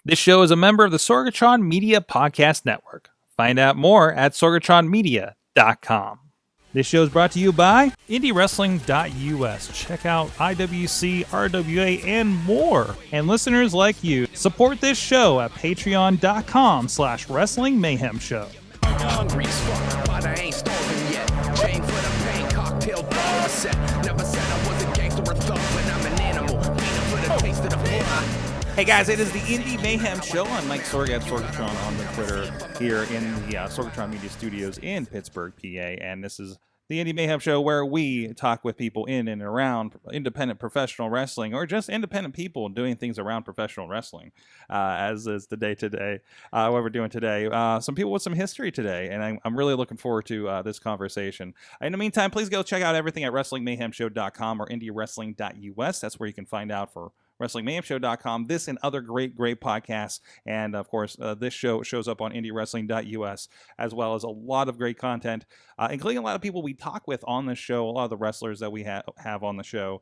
This show is a member of the Sorgatron Media Podcast Network. Find out more at sorgatronmedia.com. This show is brought to you by IndyWrestling.us. Check out IWC, RWA, and more. And listeners like you, support this show at patreon.com/Wrestling Mayhem Show. Hungry as fuck, but I ain't starving yet. Chain for the pain, cocktail dog set. Never said I was a gangster or thug, but I'm an animal. Feeding for the taste of the blood. Hey guys, it is the Indy Mayhem Show. I'm Mike Sorg at Sorgatron on the Twitter here in the Sorgatron Media Studios in Pittsburgh, PA. And this is the Indy Mayhem Show, where we talk with people in and around independent professional wrestling, or just independent people doing things around professional wrestling, as is the day today, what we're doing today. Some people with some history today, and I'm really looking forward to this conversation. In the meantime, please go check out everything at WrestlingMayhemShow.com or indywrestling.us. That's where you can find out for WrestlingMayhemShow.com, this and other great podcasts. And of course, this show shows up on indywrestling.us, as well as a lot of great content, including a lot of people we talk with on the show. A lot of the wrestlers that we have on the show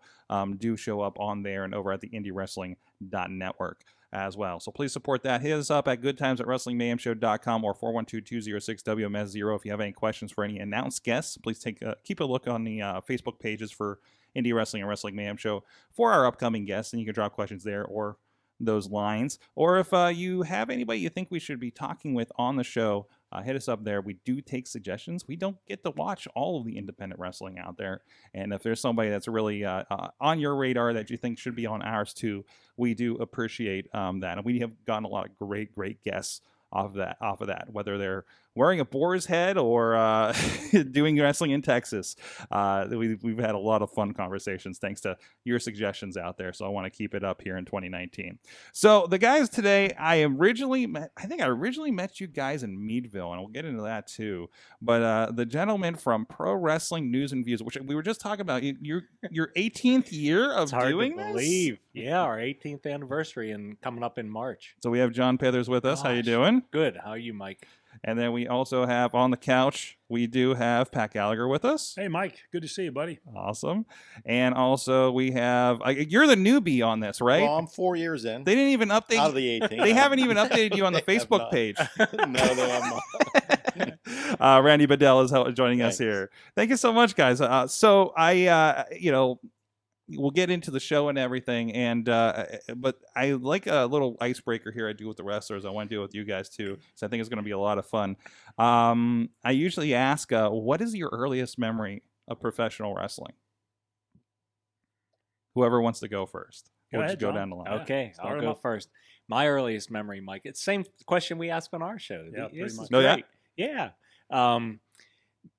do show up on there and over at the indywrestling.network as well. So please support that. Hit us up at goodtimes at WrestlingMayhemShow.com or 412-206-WMS0 if you have any questions for any announced guests. Please keep a look on the Facebook pages for Indie Wrestling and Wrestling Mayhem Show for our upcoming guests, and you can drop questions there or those lines. Or if you have anybody you think we should be talking with on the show, hit us up there. We do take suggestions. We don't get to watch all of the independent wrestling out there, and if there's somebody that's really on your radar that you think should be on ours too, we do appreciate that. And we have gotten a lot of great guests off of that, whether they're wearing a boar's head or doing wrestling in Texas. We've had a lot of fun conversations thanks to your suggestions out there, so I want to keep it up here in 2019. So the guys today, I originally met you guys in Meadville, and we'll get into that too. But the gentleman from Pro Wrestling News and Viewz, which we were just talking about, your 18th year of doing this? Believe. Yeah, our 18th anniversary and coming up in March. So we have John Pithers with us. How you doing? Good. How are you, Mike? And then we also have on the couch, we do have Pat Gallagher with us. Hey, Mike. Good to see you, buddy. Awesome. And also we have, you're the newbie on this, right? Well, I'm 4 years in. They didn't even update. Out of the 18. They haven't even updated you on the Facebook page. No, they have not. Randy Bodell is joining us here. Thank you so much, guys. So we'll get into the show and everything, and but I like a little icebreaker here I do with the wrestlers. I want to do it with you guys too, so I think it's going to be a lot of fun. I usually ask, what is your earliest memory of professional wrestling? Whoever wants to go first. We'll just go down the line. Okay, I'll go first. My earliest memory, Mike, it's the same question we ask on our show. Yeah, pretty much. No, great. Yeah.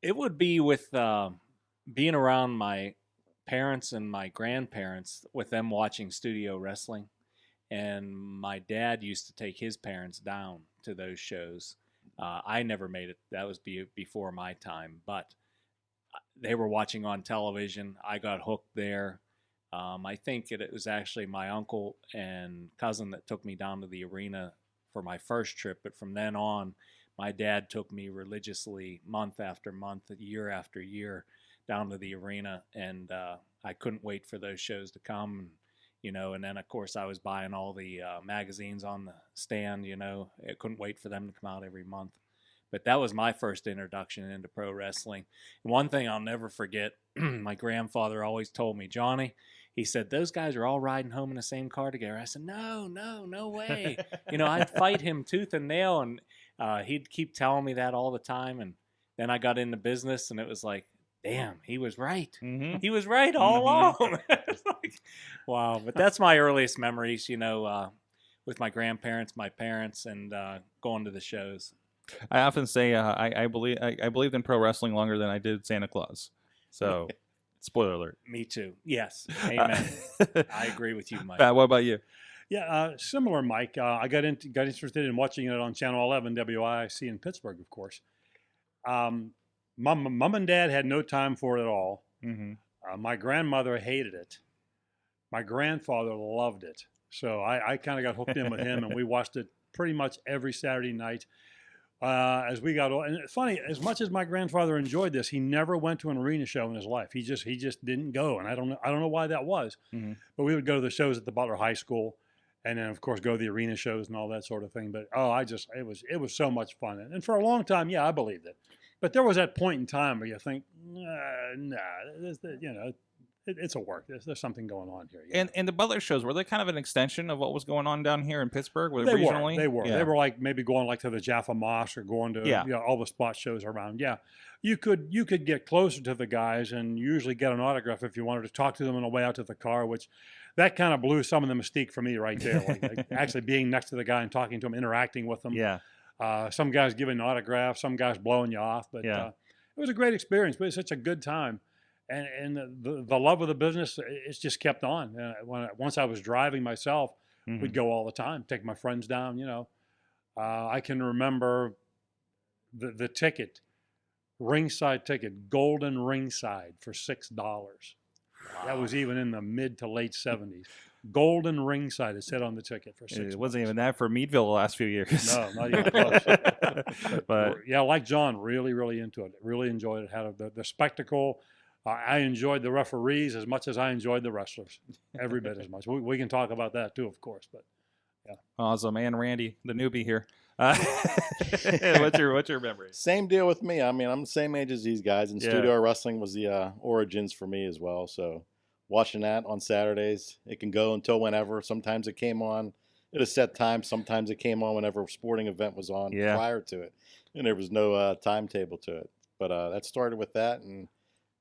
It would be with being around my parents and my grandparents, with them watching studio wrestling, and my dad used to take his parents down to those shows. I never made it. That was before my time, but they were watching on television. I got hooked there. I think it was actually my uncle and cousin that took me down to the arena for my first trip, but from then on, my dad took me religiously month after month, year after year, down to the arena, and I couldn't wait for those shows to come, and then of course I was buying all the magazines on the stand, I couldn't wait for them to come out every month. But that was my first introduction into pro wrestling. And one thing I'll never forget, my grandfather always told me, Johnny, he said, those guys are all riding home in the same car together. I said, no way. I'd fight him tooth and nail, and he'd keep telling me that all the time. And then I got into business, and it was like, damn, he was right. Mm-hmm. He was right all along. It's like, wow. But that's my earliest memories, with my grandparents, my parents, and going to the shows. I often say I believed in pro wrestling longer than I did Santa Claus. So, spoiler alert. Me too. Yes. Amen. I agree with you, Mike. Pat, what about you? Yeah, similar, Mike. I got interested in watching it on Channel 11, WIC in Pittsburgh, of course. Mom and Dad had no time for it at all. Mm-hmm. My grandmother hated it. My grandfather loved it. So I kind of got hooked in with him, and we watched it pretty much every Saturday night as we got old. And it's funny, as much as my grandfather enjoyed this, he never went to an arena show in his life. He just didn't go, and I don't know why that was. Mm-hmm. But we would go to the shows at the Butler High School, and then of course go to the arena shows and all that sort of thing. But it was so much fun, and for a long time, yeah, I believed it. But there was that point in time where you think, it's a work. There's something going on here. And the Butler shows, were they kind of an extension of what was going on down here in Pittsburgh? Regionally? They were. Yeah. They were like maybe going like to the Jaffa Moss or going to all the spot shows around. Yeah, you could get closer to the guys and usually get an autograph if you wanted to talk to them on the way out to the car, which that kind of blew some of the mystique for me right there. Like actually being next to the guy and talking to him, interacting with them. Yeah. Some guys giving autographs, some guys blowing you off, but it was a great experience. But it's such a good time. And the love of the business, it's just kept on. Once I was driving myself, we'd go all the time, take my friends down, I can remember the ticket, ringside ticket, golden ringside for $6. Wow. That was even in the mid to late 70s. Golden ringside, it said on the ticket for $6. It wasn't even that for Meadville the last few years. No, not even close. But yeah, like John, really, really into it. Really enjoyed it. Had the spectacle. I enjoyed the referees as much as I enjoyed the wrestlers, every bit as much. We can talk about that too, of course. But yeah, awesome. And Randy, the newbie here, what's your memory? Same deal with me. I mean, I'm the same age as these guys, and studio wrestling was the origins for me as well. So watching that on Saturdays, it can go until whenever. Sometimes it came on at a set time. Sometimes it came on whenever a sporting event was on prior to it, and there was no timetable to it. But that started with that, and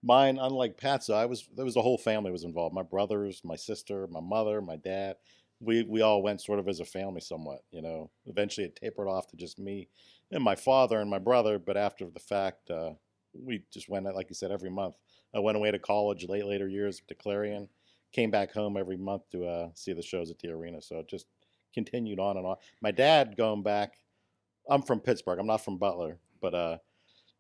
mine, unlike Pat's, there was the whole family was involved. My brothers, my sister, my mother, my dad. We all went sort of as a family somewhat, Eventually it tapered off to just me and my father and my brother. But after the fact, we just went, like you said, every month. I went away to college later years to Clarion, came back home every month to see the shows at the arena. So it just continued on and on. My dad going back, I'm from Pittsburgh. I'm not from Butler, but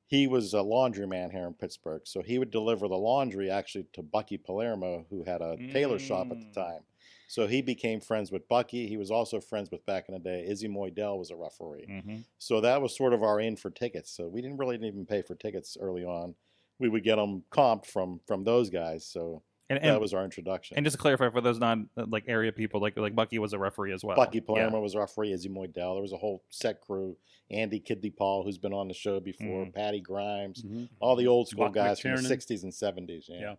he was a laundryman here in Pittsburgh, so he would deliver the laundry actually to Bucky Palermo, who had a tailor shop at the time. So he became friends with Bucky. He was also friends with, back in the day, Izzy Moydell was a referee. So that was sort of our in for tickets. So we didn't even pay for tickets early on. We would get them comped from those guys. So that was our introduction. And just to clarify for those non like area people, like Bucky was a referee as well. Bucky Palermo was a referee. Izzy Moydell. There was a whole set crew. Andy Kidney Paul, who's been on the show before. Patty Grimes. All the old school guys from the 60s and 70s. Yeah.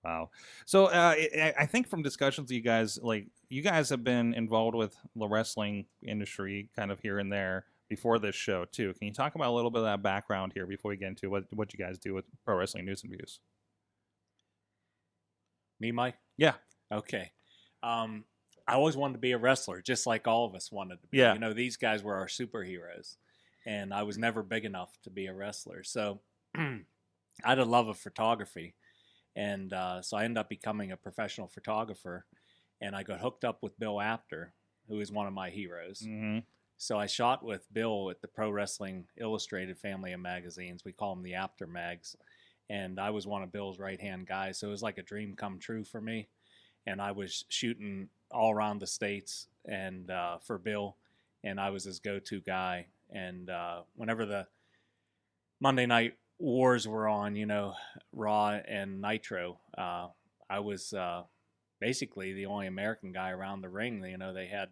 Wow. So I think from discussions you guys have been involved with the wrestling industry kind of here and there before this show too. Can you talk about a little bit of that background here before we get into what you guys do with Pro Wrestling News and Views? Me, Mike? Yeah. Okay. I always wanted to be a wrestler, just like all of us wanted to be. Yeah. These guys were our superheroes, and I was never big enough to be a wrestler. So I had a love of photography, and so I ended up becoming a professional photographer, and I got hooked up with Bill Apter, who is one of my heroes. So I shot with Bill at the Pro Wrestling Illustrated family of magazines. We call them the Apter mags. And I was one of Bill's right-hand guys, so it was like a dream come true for me. And I was shooting all around the states and for Bill, and I was his go-to guy. And whenever the Monday Night Wars were on, Raw and Nitro, I was basically the only American guy around the ring. They had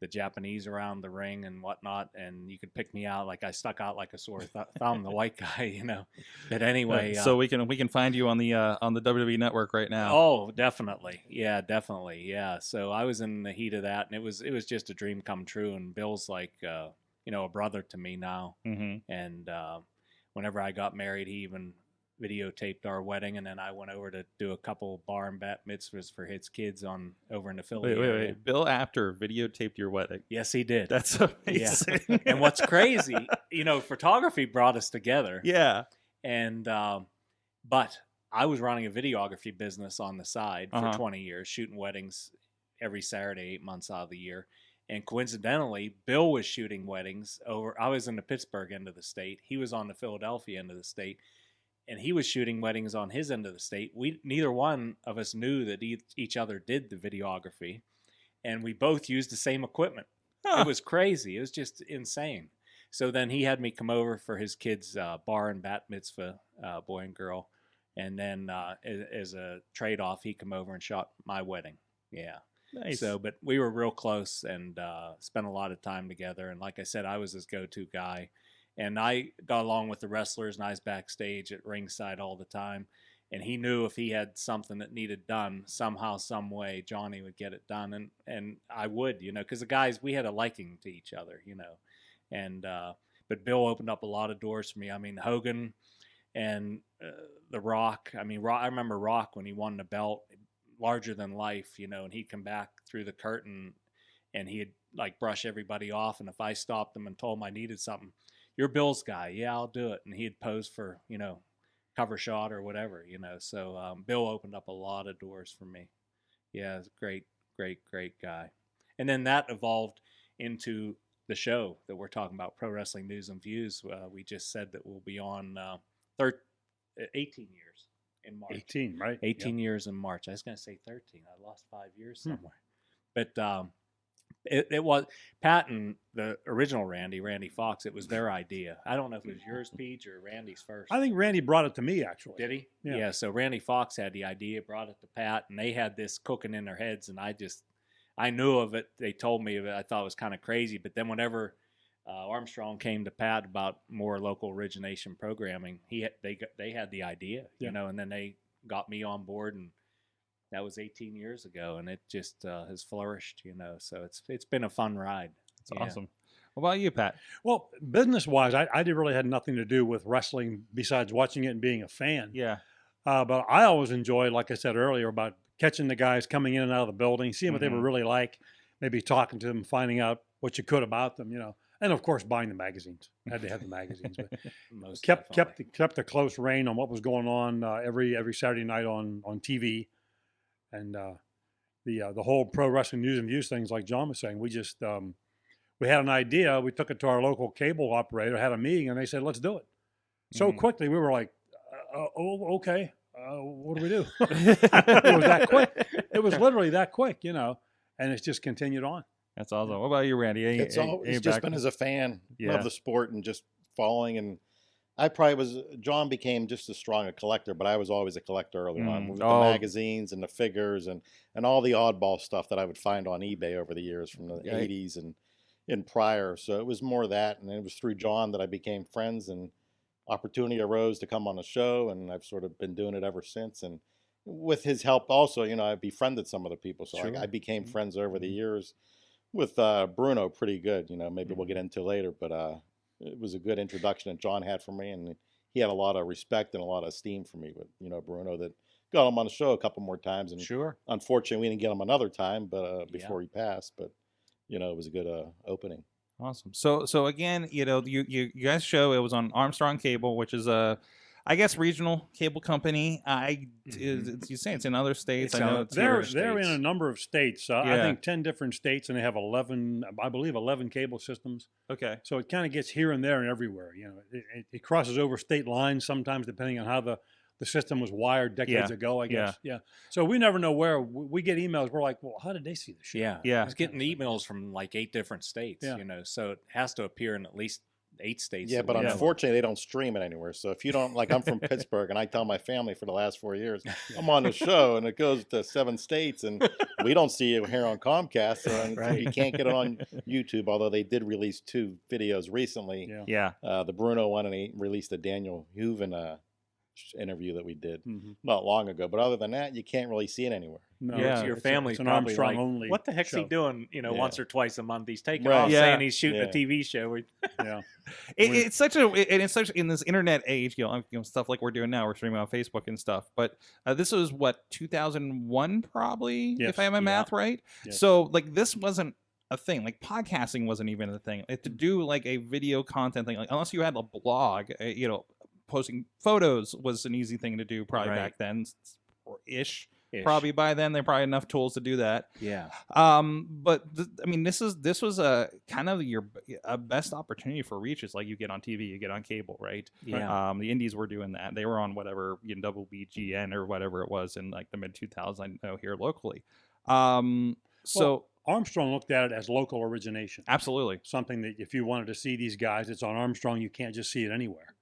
the Japanese around the ring and whatnot, and you could pick me out. Like I stuck out like a sore thumb, the white guy, But anyway, so we can find you on the WWE Network right now. Oh, definitely, yeah. So I was in the heat of that, and it was just a dream come true. And Bill's like, a brother to me now. And whenever I got married, he even videotaped our wedding, and then I went over to do a couple bar and bat mitzvahs for his kids over in the Philly area. Wait. Bill Apter videotaped your wedding. Yes, he did. That's amazing. Yeah. And what's crazy, photography brought us together. Yeah. And but I was running a videography business on the side for 20 years, shooting weddings every Saturday, 8 months out of the year. And coincidentally, Bill was shooting weddings I was in the Pittsburgh end of the state. He was on the Philadelphia end of the state. And he was shooting weddings on his end of the state. Neither one of us knew that each other did the videography, and we both used the same equipment. It was crazy. It was just insane. So then he had me come over for his kids' bar and bat mitzvah, boy and girl, and then as a trade-off, he come over and shot my wedding. Yeah. Nice. So, but we were real close and spent a lot of time together. And like I said, I was his go-to guy. And I got along with the wrestlers, and I was backstage at ringside all the time. And he knew if he had something that needed done, somehow, some way, Johnny would get it done. And I would, because the guys, we had a liking to each other, And but Bill opened up a lot of doors for me. I mean, Hogan and The Rock. I mean, I remember Rock when he won the belt, larger than life, and he'd come back through the curtain and he'd like brush everybody off. And if I stopped him and told him I needed something, "You're Bill's guy." "Yeah, I'll do it." And he'd pose for, cover shot or whatever, So Bill opened up a lot of doors for me. Yeah, great guy. And then that evolved into the show that we're talking about, Pro Wrestling News and Views. We just said that we'll be on 18 years in March. 18, right? 18 years in March. I was going to say 13. I lost 5 years somewhere. But it was Pat and the original Randy Fox. It was their idea. I don't know if it was yours, Peach, or Randy's first. I think Randy brought it to me, actually. Did he? Yeah. So Randy Fox had the idea, brought it to Pat, and they had this cooking in their heads, and I knew of it. They told me of it. I thought it was kind of crazy. But then whenever Armstrong came to Pat about more local origination programming, they had the idea, and then they got me on board, and that was 18 years ago, and it just has flourished, So it's been a fun ride. It's awesome. What about you, Pat? Well, business-wise, I really had nothing to do with wrestling besides watching it and being a fan. Yeah. But I always enjoyed, like I said earlier, about catching the guys coming in and out of the building, seeing what they were really like, maybe talking to them, finding out what you could about them, and of course buying the magazines. I had to have the magazines, but kept the close rein on what was going on every Saturday night on TV, and the whole Pro Wrestling News and Views things, like John was saying. We just we had an idea, we took it to our local cable operator, had a meeting, and they said, "Let's do it." So quickly, we were like, okay. What do we do? It was that quick. It was literally that quick, and it's just continued on. That's awesome. What about you, Randy? It's just been as a fan of the sport and just following. And John became just as strong a collector, but I was always a collector early on with the magazines and the figures and all the oddball stuff that I would find on eBay over the years from the 80s and prior. So it was more that, and it was through John that I became friends, and opportunity arose to come on the show, and I've sort of been doing it ever since. And with his help also, I befriended some of the people. So I became friends over the years with Bruno pretty good. Maybe we'll get into later, but it was a good introduction that John had for me, and he had a lot of respect and a lot of esteem for me with, Bruno, that got him on the show a couple more times. And unfortunately, we didn't get him another time, but before he passed, but, it was a good opening. Awesome. So again, you guys' show, it was on Armstrong Cable, which is I guess regional cable company. You say it's in other states. I know they're in a number of states. I think 10 different states, and they have 11 cable systems. Okay. So it kind of gets here and there and everywhere. It crosses over state lines sometimes, depending on how the system was wired decades ago, I guess. Yeah. So we never know where. We get emails. We're like, well, how did they see the show? Yeah. I was getting emails from like 8 different states, so it has to appear in at least 8 states. Yeah, but unfortunately, they don't stream it anywhere. So if you don't, like, I'm from Pittsburgh, and I tell my family for the last 4 years, I'm on the show, and it goes to 7 states, and we don't see it here on Comcast, so you can't get it on YouTube, although they did release 2 videos recently. Yeah. The Bruno one, and he released the Daniel Hooven interview that we did not long ago. But other than that, you can't really see it anywhere. No, your family's probably Armstrong like, only what the heck's show. he doing? Once or twice a month, he's taking off saying he's shooting a TV show. It's such in this internet age, stuff like we're doing now. We're streaming on Facebook and stuff. But this was 2001, probably, if I have my math right. Yes. So like this wasn't a thing. Like podcasting wasn't even a thing. To do like a video content thing, like unless you had a blog, posting photos was an easy thing to do probably back then, ish. Probably by then there probably enough tools to do that. Yeah. But this was a kind of your best opportunity for reach. Is like you get on TV, you get on cable, right? Yeah. The Indies were doing that. They were on whatever WBGN or whatever it was in like the mid 2000s. I know here locally. So Armstrong looked at it as local origination. Absolutely. Something that if you wanted to see these guys, it's on Armstrong. You can't just see it anywhere.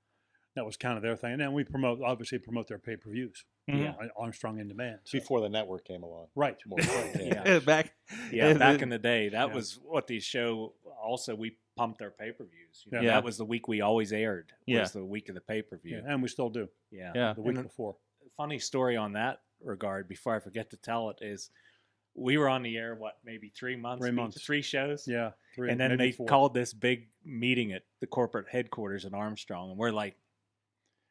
That was kind of their thing. And then we obviously promote their pay-per-views. Yeah. Armstrong in Demand. So. Before the network came along. Right. More, right, Yeah. back Back in the day, that Yeah. was what the show. Also, we pumped our pay-per-views. You know, Yeah. that was the week we always aired. Yeah. Was the week of the pay-per-view. Yeah, and we still do. Yeah. Yeah. The week And before. funny story on that regard, before I forget to tell it, is we were on the air, maybe 3 months? 3 months. 3 shows? Yeah. 3, And then maybe they 4. called this big meeting at the corporate headquarters in Armstrong, and we're like,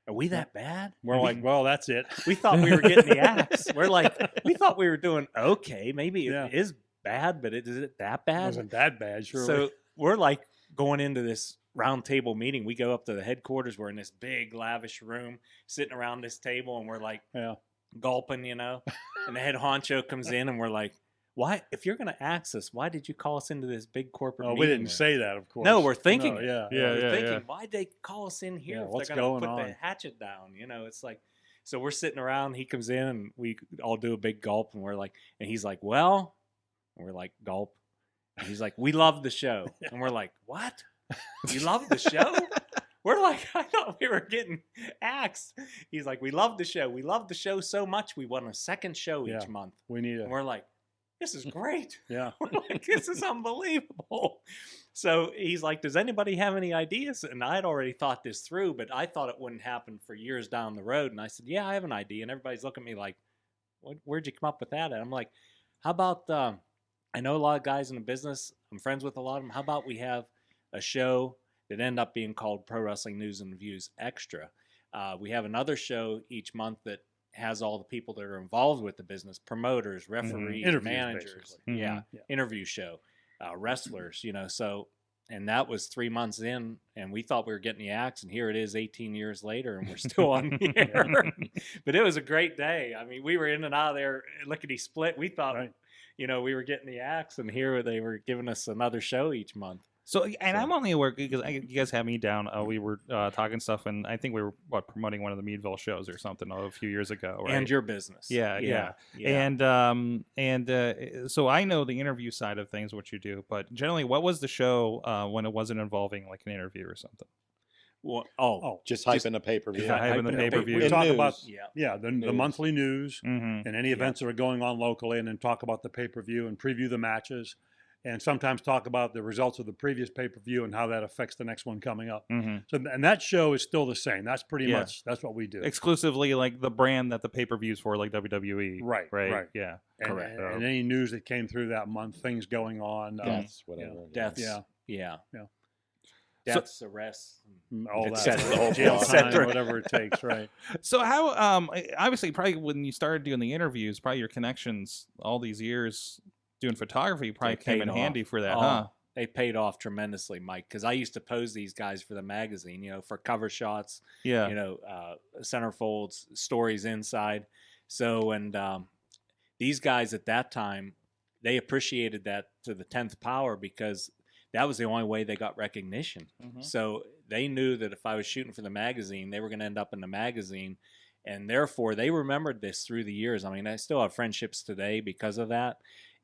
are we that bad? We're like, well, that's it. We thought we were getting the axe. We're like, we thought we were doing okay. Maybe Yeah. it is bad, but is it that It bad? wasn't that bad, surely. So we're like going into this round table meeting. We go up to the headquarters. We're in this big, lavish room, sitting around this table, and we're like yeah. gulping, and the head honcho comes in, and we're like, why? If you're going to axe us, why did you call us into this big corporate Oh, meeting? we didn't say that, of course. No, we're thinking No, it. yeah. We're thinking, why'd they call us in here Yeah, if what's they're going to going put the on? hatchet down? It's like, so we're sitting around. He comes in, and we all do a big gulp, and we're like, and he's like, well, and we're like, gulp. And he's like, we love the show. And we're like, what? You love the show? We're like, I thought we were getting axed. He's like, we love the show. We love the show so much, we want a second show Yeah. each month. We need And a, we're like, this is great. yeah. We're like, this is unbelievable. So he's like, does anybody have any ideas? And I'd already thought this through, but I thought it wouldn't happen for years down the road. And I said, yeah, I have an idea. And everybody's looking at me like, where'd you come up with that? And I'm like, how about, I know a lot of guys in the business. I'm friends with a lot of them. How about we have a show that end up being called Pro Wrestling News and Views Extra? We have another show each month that has all the people that are involved with the business, promoters, referees, Interviews, managers, basically. yeah, Yeah. interview show, wrestlers, so, and that was 3 months in, and we thought we were getting the axe, and here it is 18 years later, and we're still on the air. But it was a great day. I mean, we were in and out of there, lickety split. We thought, Right. we were getting the axe, and here they were giving us another show each month. So, and I'm only aware because you guys had me down. We were talking stuff, and I think we were promoting one of the Meadville shows or something a few years ago, right? And your business. Yeah. And so I know the interview side of things, what you do, but generally, what was the show when it wasn't involving like an interview or something? Well, Just hyping the pay-per-view. Yeah, hyping the pay-per-view. We In talk news. about yeah. the News. monthly news Mm-hmm. and any events that are going on locally, and then talk about the pay-per-view and preview the matches, and sometimes talk about the results of the previous pay-per-view and how that affects the next one coming up. Mm-hmm. So, and that show is still the same. That's pretty Yeah. much, that's what we do. Exclusively like the brand that the pay-per-views for, like WWE. Right, Right. right. Yeah. And, Correct. and any news that came through that month, things going on, Deaths, whatever. Deaths. Yeah. Yeah. Yeah. Deaths, arrests. all Et that, cetera. The whole jail plot. time, Cetera. whatever it takes, right? So how obviously probably when you started doing the interviews, probably your connections all these years doing photography probably They came paid in off. handy for that, Oh, huh? They paid off tremendously, Mike, because I used to pose these guys for the magazine, for cover shots, Yeah. centerfolds, stories inside. So, and these guys at that time, they appreciated that to the 10th power because that was the only way they got recognition. Mhm. So they knew that if I was shooting for the magazine, they were going to end up in the magazine. And therefore, they remembered this through the years. I mean, I still have friendships today because of that.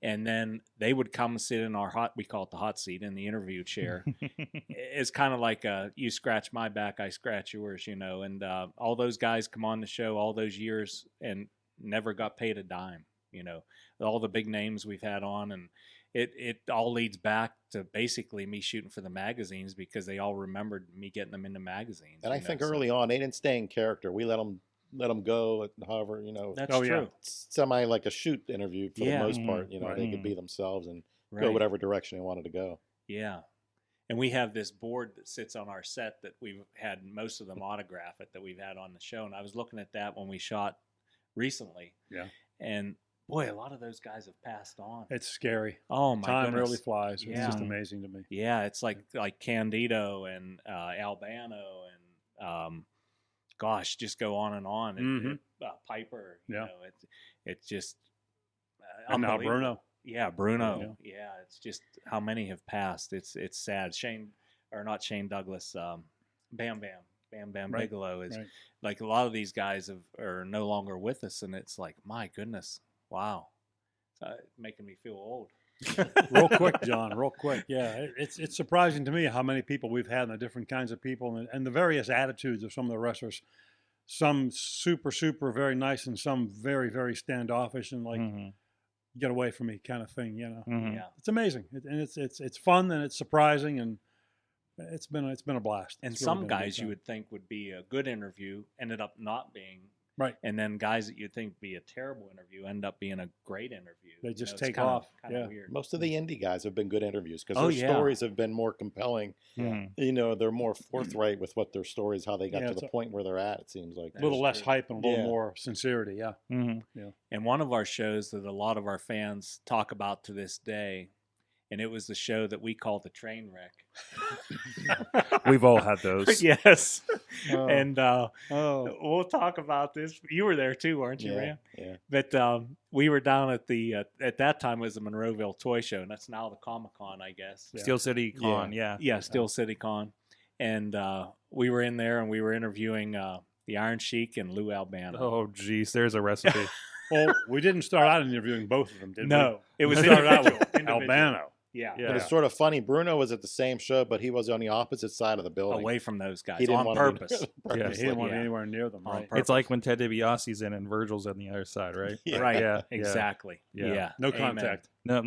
And then they would come sit in our we call it the hot seat, in the interview chair. It's kind of like you scratch my back, I scratch yours, And all those guys come on the show all those years and never got paid a dime, All the big names we've had on, and it all leads back to basically me shooting for the magazines because they all remembered me getting them into magazines. And I think early on, they didn't stay in character. We let them go, however, That's Oh, yeah. true. semi like a shoot interview for Yeah. the most Mhm. part. Right. They could be themselves and Right. go whatever direction they wanted to go. Yeah. And we have this board that sits on our set that we've had most of them autograph it that we've had on the show. And I was looking at that when we shot recently. Yeah. And boy, a lot of those guys have passed on. It's scary. Oh my Time goodness. really flies. It's Yeah. just amazing to me. Yeah, it's like Candido and Albano and gosh, just go on and on. Mhm. Piper, Yeah. it's just And now unbelievable. Bruno. Yeah, Bruno. Yeah, it's just how many have passed. It's sad. Not Shane Douglas. Bam Bam Right, Bigelow is right. like a lot of these guys are no longer with us, and it's like, my goodness, wow, it's making me feel old. Real quick, John, real quick. Yeah, it's surprising to me how many people we've had and the different kinds of people and the various attitudes of some of the wrestlers. some super very nice, and some very standoffish and like get away from me kind of thing. You know, Yeah. it's amazing, and it's fun and it's surprising, and it's been a blast. And It's really some been a good guys you time. would think would be a good interview ended up not being. Right. And then guys that you'd think would be a terrible interview end up being a great interview. They just it's take kinda- off. Kinda Yeah. weird. Most of the indie guys have been good interviews because Oh, their yeah. stories have been more compelling. You know, they're more forthright with what their stories, how they got Yeah, to it's the a- point where they're at. It seems like. A little is less true. hype and a little Yeah. more sincerity. Yeah. And one of our shows that a lot of our fans talk about to this day, and it was the show that we call the train wreck. We've all had those. Yes. Oh. And Oh. we'll talk about this. You were there too, weren't you, Yeah, Ram? yeah. But we were down at the at that time it was the Monroeville Toy Show, and that's now the Comic Con, I guess. Steel City Con, yeah. Yeah, Steel City Con, and we were in there and we were interviewing the Iron Sheik and Lou Albano. Oh, geez, there's a recipe. Well, we didn't start out interviewing both of them, did we? No, it was We started out individual. with Albano. Yeah, Yeah. But it's sort of funny. Bruno was at the same show, but he was on the opposite side of the building. away from those guys He didn't on want to be purpose. Yeah, he didn't want to be Yeah. anywhere near them. On Right. purpose. It's like when Ted DiBiase's in and Virgil's on the other side, right? Yeah. Right, Yeah, exactly. yeah. Yeah, No Amen. contact. No.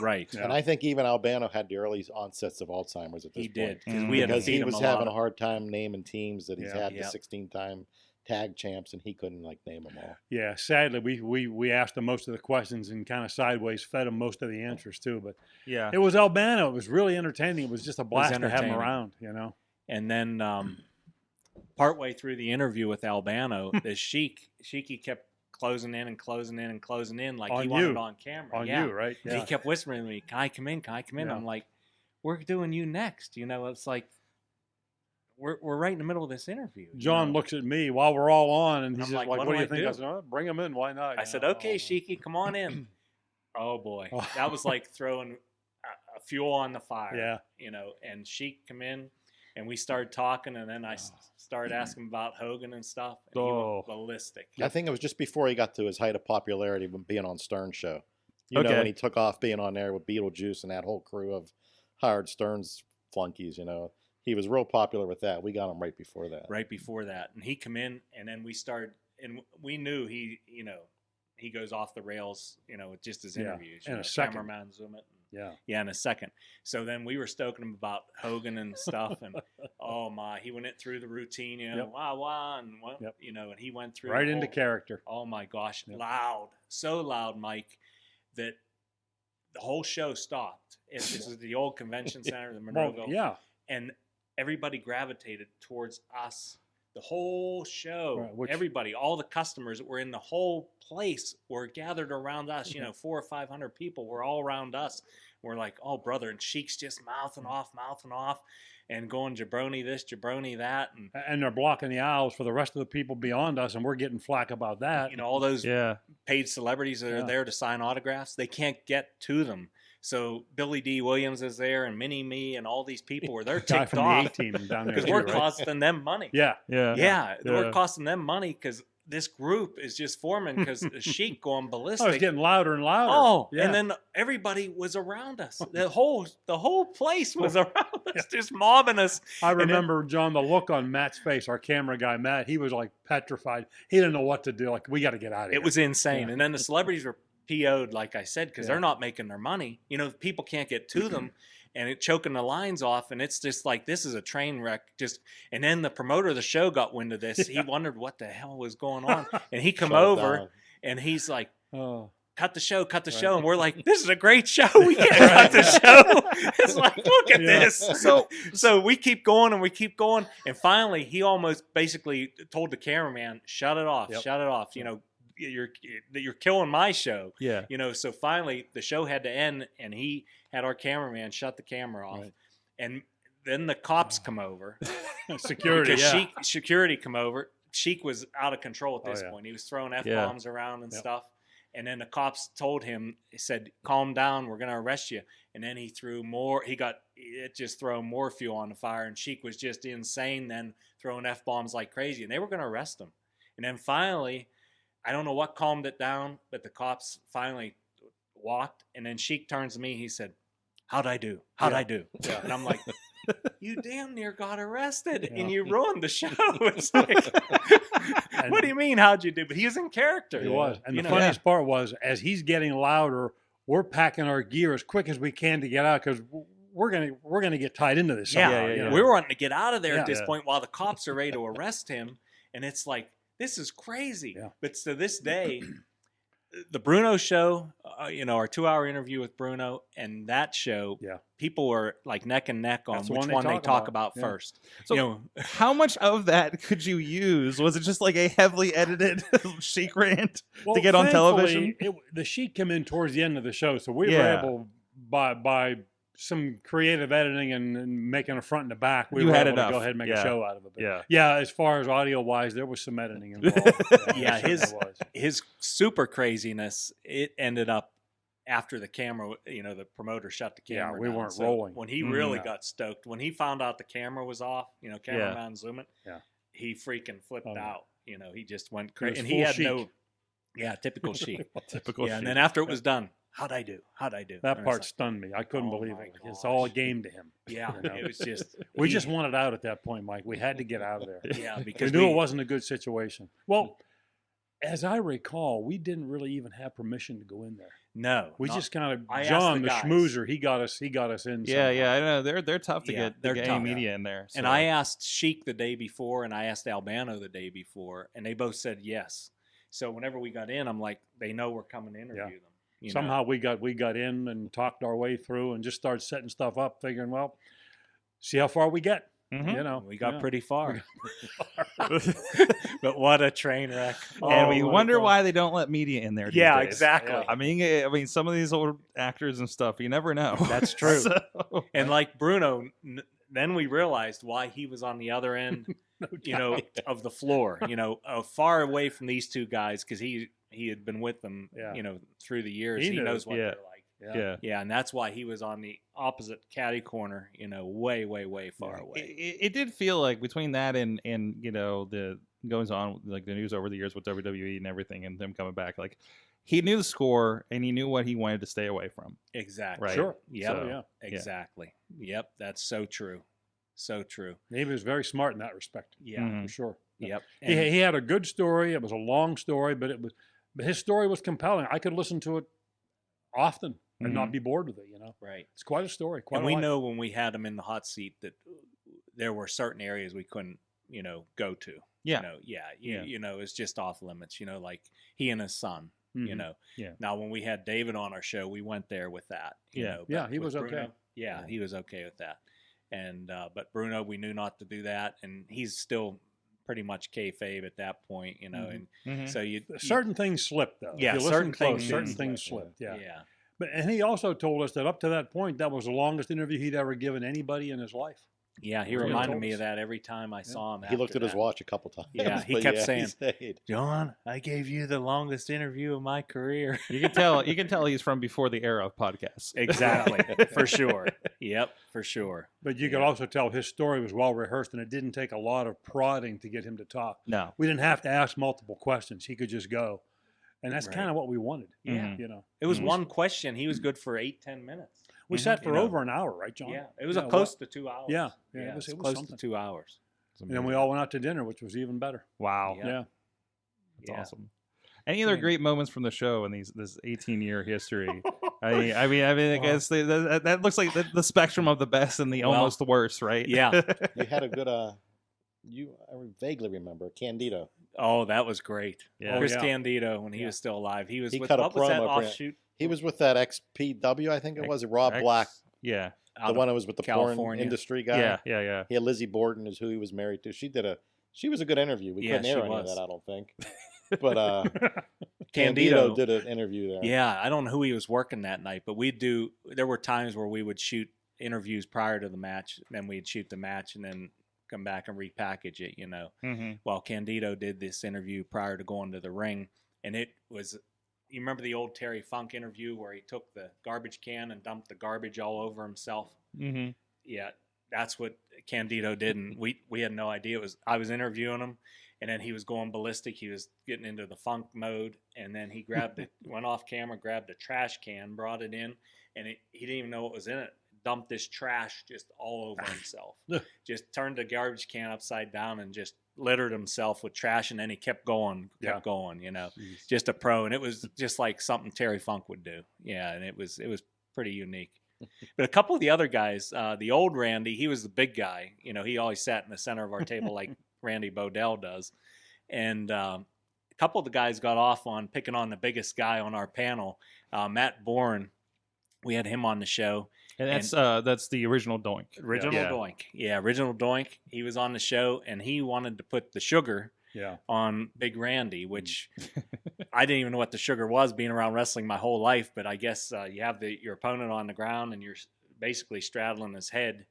Right, Yeah. And I think even Albano had the early onsets of Alzheimer's at this he point. did because Mm. we had to Because feed he him was a lot having a of- hard time naming teams that he's Yeah. had the Yep. 16-time tag champs, and he couldn't like name them all. Yeah, sadly, we asked him most of the questions and kind of sideways fed him most of the answers too. But Yeah. it was Albano. It was really entertaining. It was just a blast to have him entertaining. around. You know. And then partway through the interview with Albano, the Sheiky kept closing in and closing in and closing in like On he wanted you. on camera. On yeah. you, right? And he kept whispering to me, "Can I come in? Can I come in?" Yeah. I'm like, "We're doing you next." You know, it's like we're right in the middle of this interview. you John know? looks at me while we're all on, and he's I'm just like, like, "What "What do do you I think?" do? I said, "Oh, "Bring him in. Why not?" I You said, know? "Okay, Sheiky, come on in." Oh boy, that was like throwing a fuel on the fire. Yeah. You know, and Sheik come in, and we started talking, and then I started asking about Hogan and stuff. And he went ballistic. I think it was just before he got to his height of popularity when being on Stern's show. You know, Okay. when he took off being on there with Beetlejuice and that whole crew of Howard Stern's flunkies, you know. He was real popular with that. We got him right before that. Right before that, and he come in, and then we started, and we knew he, you know, he goes off the rails, you know, with just his Yeah, interviews. in You a know, second. cameraman zoom it. Yeah. Yeah, in a second. So then we were stoking him about Hogan and stuff, and oh my, he went it through the routine, you know, Yep. wah, and what, Yep. you know, and he went through Right the into whole- character. Oh my gosh, Yep. loud, so loud, Mike, that the whole show stopped. This is the old convention center, the Well, Monroeville, yeah. and everybody gravitated towards us. The whole show, Right, which- everybody, all the customers that were in the whole place were gathered around us. You know, 400 or 500 people were all around us. We're like, "Oh, brother," and Sheik's just mouthing off, and going jabroni this, jabroni that, and And they're blocking the aisles for the rest of the people beyond us, and we're getting flack about that. you know, all those Yeah. paid celebrities that are Yeah. there to sign autographs, they can't get to them. So Billy D. Williams is there, and Mini Me, and all these people were they're Guy ticked from the off A-team down there because too, we're right? costing them money. Yeah. Yeah. Yeah, Yeah. we're costing them money because this group is just forming because the Sheik going Oh, ballistic. it's getting louder and louder. Oh, yeah. and then everybody was around us. The whole place was around us, just mobbing us. I then- remember, John, the look on Matt's face, our camera guy, Matt, he was like petrified. He didn't know what to do. Like, we got to get out of here. It was insane. Yeah. And then the celebrities were PO'd, like I said, because Yeah. they're not making their money. You know, people can't get to them, and it choking the lines off. And it's just like this is a train wreck. And then the promoter of the show got wind of this. He wondered what the hell was going on, and he come Shut it over down. and he's like, Oh. cut the show, Right. and we're like, this is a great show. We can't cut the show. It's like, look at Yeah. this. So we keep going and we keep going, and finally he almost basically told the cameraman, shut it off, Yep. shut it off. You know, you're killing my show. Yeah. You know, so finally the show had to end, and he had our cameraman shut the camera off, Right. and then the cops come over. Security, Because yeah. security come over. Sheik was out of control at Oh, this yeah. point. He was throwing F-bombs around and Yep. stuff. And then the cops told him, he said, calm down, we're going to arrest you. And then he threw more, it just thrown more fuel on the fire. And Sheik was just insane then, throwing F-bombs like crazy. And they were going to arrest him. And then finally, I don't know what calmed it down, but the cops finally walked. And then Sheik turns to me, he said, how'd I do? How'd Yeah. I do? Yeah. And I'm like, you damn near got arrested Yeah. and you ruined the show. It's like, what do you mean? How'd you do? But he was in character. He was. And You the know, funniest part was, as he's getting louder, we're packing our gear as quick as we can to get out because we're gonna get tied into this. Yeah, somehow, you know? we were wanting to get out of there Yeah. at this Yeah. point while the cops are ready to arrest him, and it's like, this is crazy. Yeah. But to this day, the Bruno show, our 2-hour interview with Bruno, and that show, Yeah. people were like neck and neck on That's the which one they one they talk talk about. about Yeah. first. So- How much of that could you use? Was it just like a heavily edited Sheik rant to get on television? The sheet came in towards the end of the show, so we were Yeah. able by some creative editing and making a front and a back, we You were had able to enough. go ahead and make Yeah. a show out of it. But Yeah. yeah. As far as audio wise, there was some editing involved. Yeah, there his certainly was. his super craziness, it ended up after the camera, the promoter shut the Yeah, camera we down. weren't So rolling. when he Mhm. really Yeah. got stoked, when he found out the camera was off, cameraman zooming, Yeah. he freaking flipped Oh, yeah. out. He just went It crazy, was and he full had chic. typical Sheik. Typical Yeah, and Sheik. then after it was done, how'd I do? That And part it's stunned me. I couldn't oh believe my it. It's all a gosh. game to him. like, yeah, You know? it was just We he- just wanted out at that point, Mike. We had to get out of there. yeah We because knew it wasn't a good situation. Well, as I recall, we didn't really even have permission to go in there. no, We not- just kind of I asked John, the the guys. schmoozer, he got us in. Yeah, somehow. yeah, I know. They're tough to Yeah, get they're any tough. media in there. And so. I asked Sheik the day before, and I asked Albano the day before, and they both said yes. So whenever we got in, I'm like, they know we're coming to interview them. Somehow we got in and talked our way through and just started setting stuff up, figuring, well, see how far we get. Mhm. You know, we got yeah. pretty far. But what a train wreck! And we Oh, my wonder God. why they don't let media in there. these Yeah, days. exactly. Yeah. I mean, some of these old actors and stuff, you never know. That's true. So- And like Bruno, then we realized why he was on the other end, of the floor, far away from these two guys because he had been with them, Yeah. Through the years. He He knew. knows what Yeah. they're like. yeah. Yeah, and that's why he was on the opposite caddy corner, way, way, way far It, away. it did feel like between that and the goings on like the news over the years with WWE and everything and them coming back, like he knew the score and he knew what he wanted to stay away from. Exactly. Right. Sure. Yep. So, yeah. Exactly. Yep. That's so true. So true. He was very smart in that respect. Yeah. Mhm. For sure. Yep. He had a good story. It was a long story, but his story was compelling. I could listen to it often and not be bored with it. right. It's quite a story. Quite And a we life. know when we had him in the hot seat that there were certain areas we couldn't, go to. Yeah. It's just off limits. Like he and his son. Mhm. Yeah. Now when we had David on our show, we went there with that. Yeah. Yeah, but he with was okay. Bruno, yeah, he was okay with that. And but Bruno, we knew not to do that, and he's still pretty much kayfabe at that point, Mhm. And Mhm. so you Certain things slipped, though. Yeah, if you certain listen close, things certain did things slip, slipped. Yeah. yeah. And he also told us that up to that point, that was the longest interview he'd ever given anybody in his life. Yeah, he Really reminded told me us. of that every time I saw him. He looked after at his that. watch a couple times. Yeah, he but kept yeah, saying, stayed. John, I gave you the longest interview of my career. You can tell he's from before the era of podcasts. Exactly, for sure. Yep, for sure. But you could also tell his story was well rehearsed, and it didn't take a lot of prodding to get him to talk. No. We didn't have to ask multiple questions. He could just go. And that's Right. kind of what we wanted. Yeah. It was Mhm. one question. He was good for 8-10 minutes. We Mhm. sat for You know. over an hour, right, John? Yeah, it was Yeah, close to 2 hours. Yeah, yeah, it was close something. to 2 hours. It's And then we amazing. all went out to dinner, which was even better. Wow. Yeah. Yeah. That's Yeah. awesome. Any other mean- great moments from the show in this 18-year history? I mean, I guess that looks like the spectrum of the best and the Well, almost worst, right? Yeah. You had a good, I vaguely remember, Candido. Oh, that was great. Yeah. Chris yeah. Candido, when he Yeah. was still alive, he was He with cut a what was that promo for it. offshoot? He was with that XPW, I think it was, Rob Black, Yeah. Out the of one that was with the porn California. industry guy. Yeah. Yeah. Yeah. He had Lizzie Borden is who he was married to. She was a good interview. We Yeah, couldn't air she any of was. that, I don't think. But Candido Candido did an interview there. Yeah, I don't know who he was working that night, but there were times where we would shoot interviews prior to the match, then we'd shoot the match and then come back and repackage it, Mm-hmm. While Candido did this interview prior to going to the ring, and it was, you remember the old Terry Funk interview where he took the garbage can and dumped the garbage all over himself? Mm-hmm. Yeah, that's what Candido did, and we had no idea. I was interviewing him, and then he was going ballistic. He was getting into the funk mode, and then he went off camera, grabbed a trash can, brought it in, and he didn't even know what was in it. dumped this trash just all over himself. Just turned the garbage can upside down and just littered himself with trash, and then he kept going, you know. Jeez. Just a pro, and it was just like something Terry Funk would do. Yeah, and it was pretty unique. But a couple of the other guys, the old Randy, he was the big guy. You know, he always sat in the center of our table like Randy Bodell does. And a couple of the guys got off on picking on the biggest guy on our panel, Matt Bourne. We had him on the show. And that's the original Doink. Doink. Yeah, original Doink. He was on the show, and he wanted to put the sugar on Big Randy, which I didn't even know what the sugar was, being around wrestling my whole life. But I guess you have your opponent on the ground, and you're basically straddling his head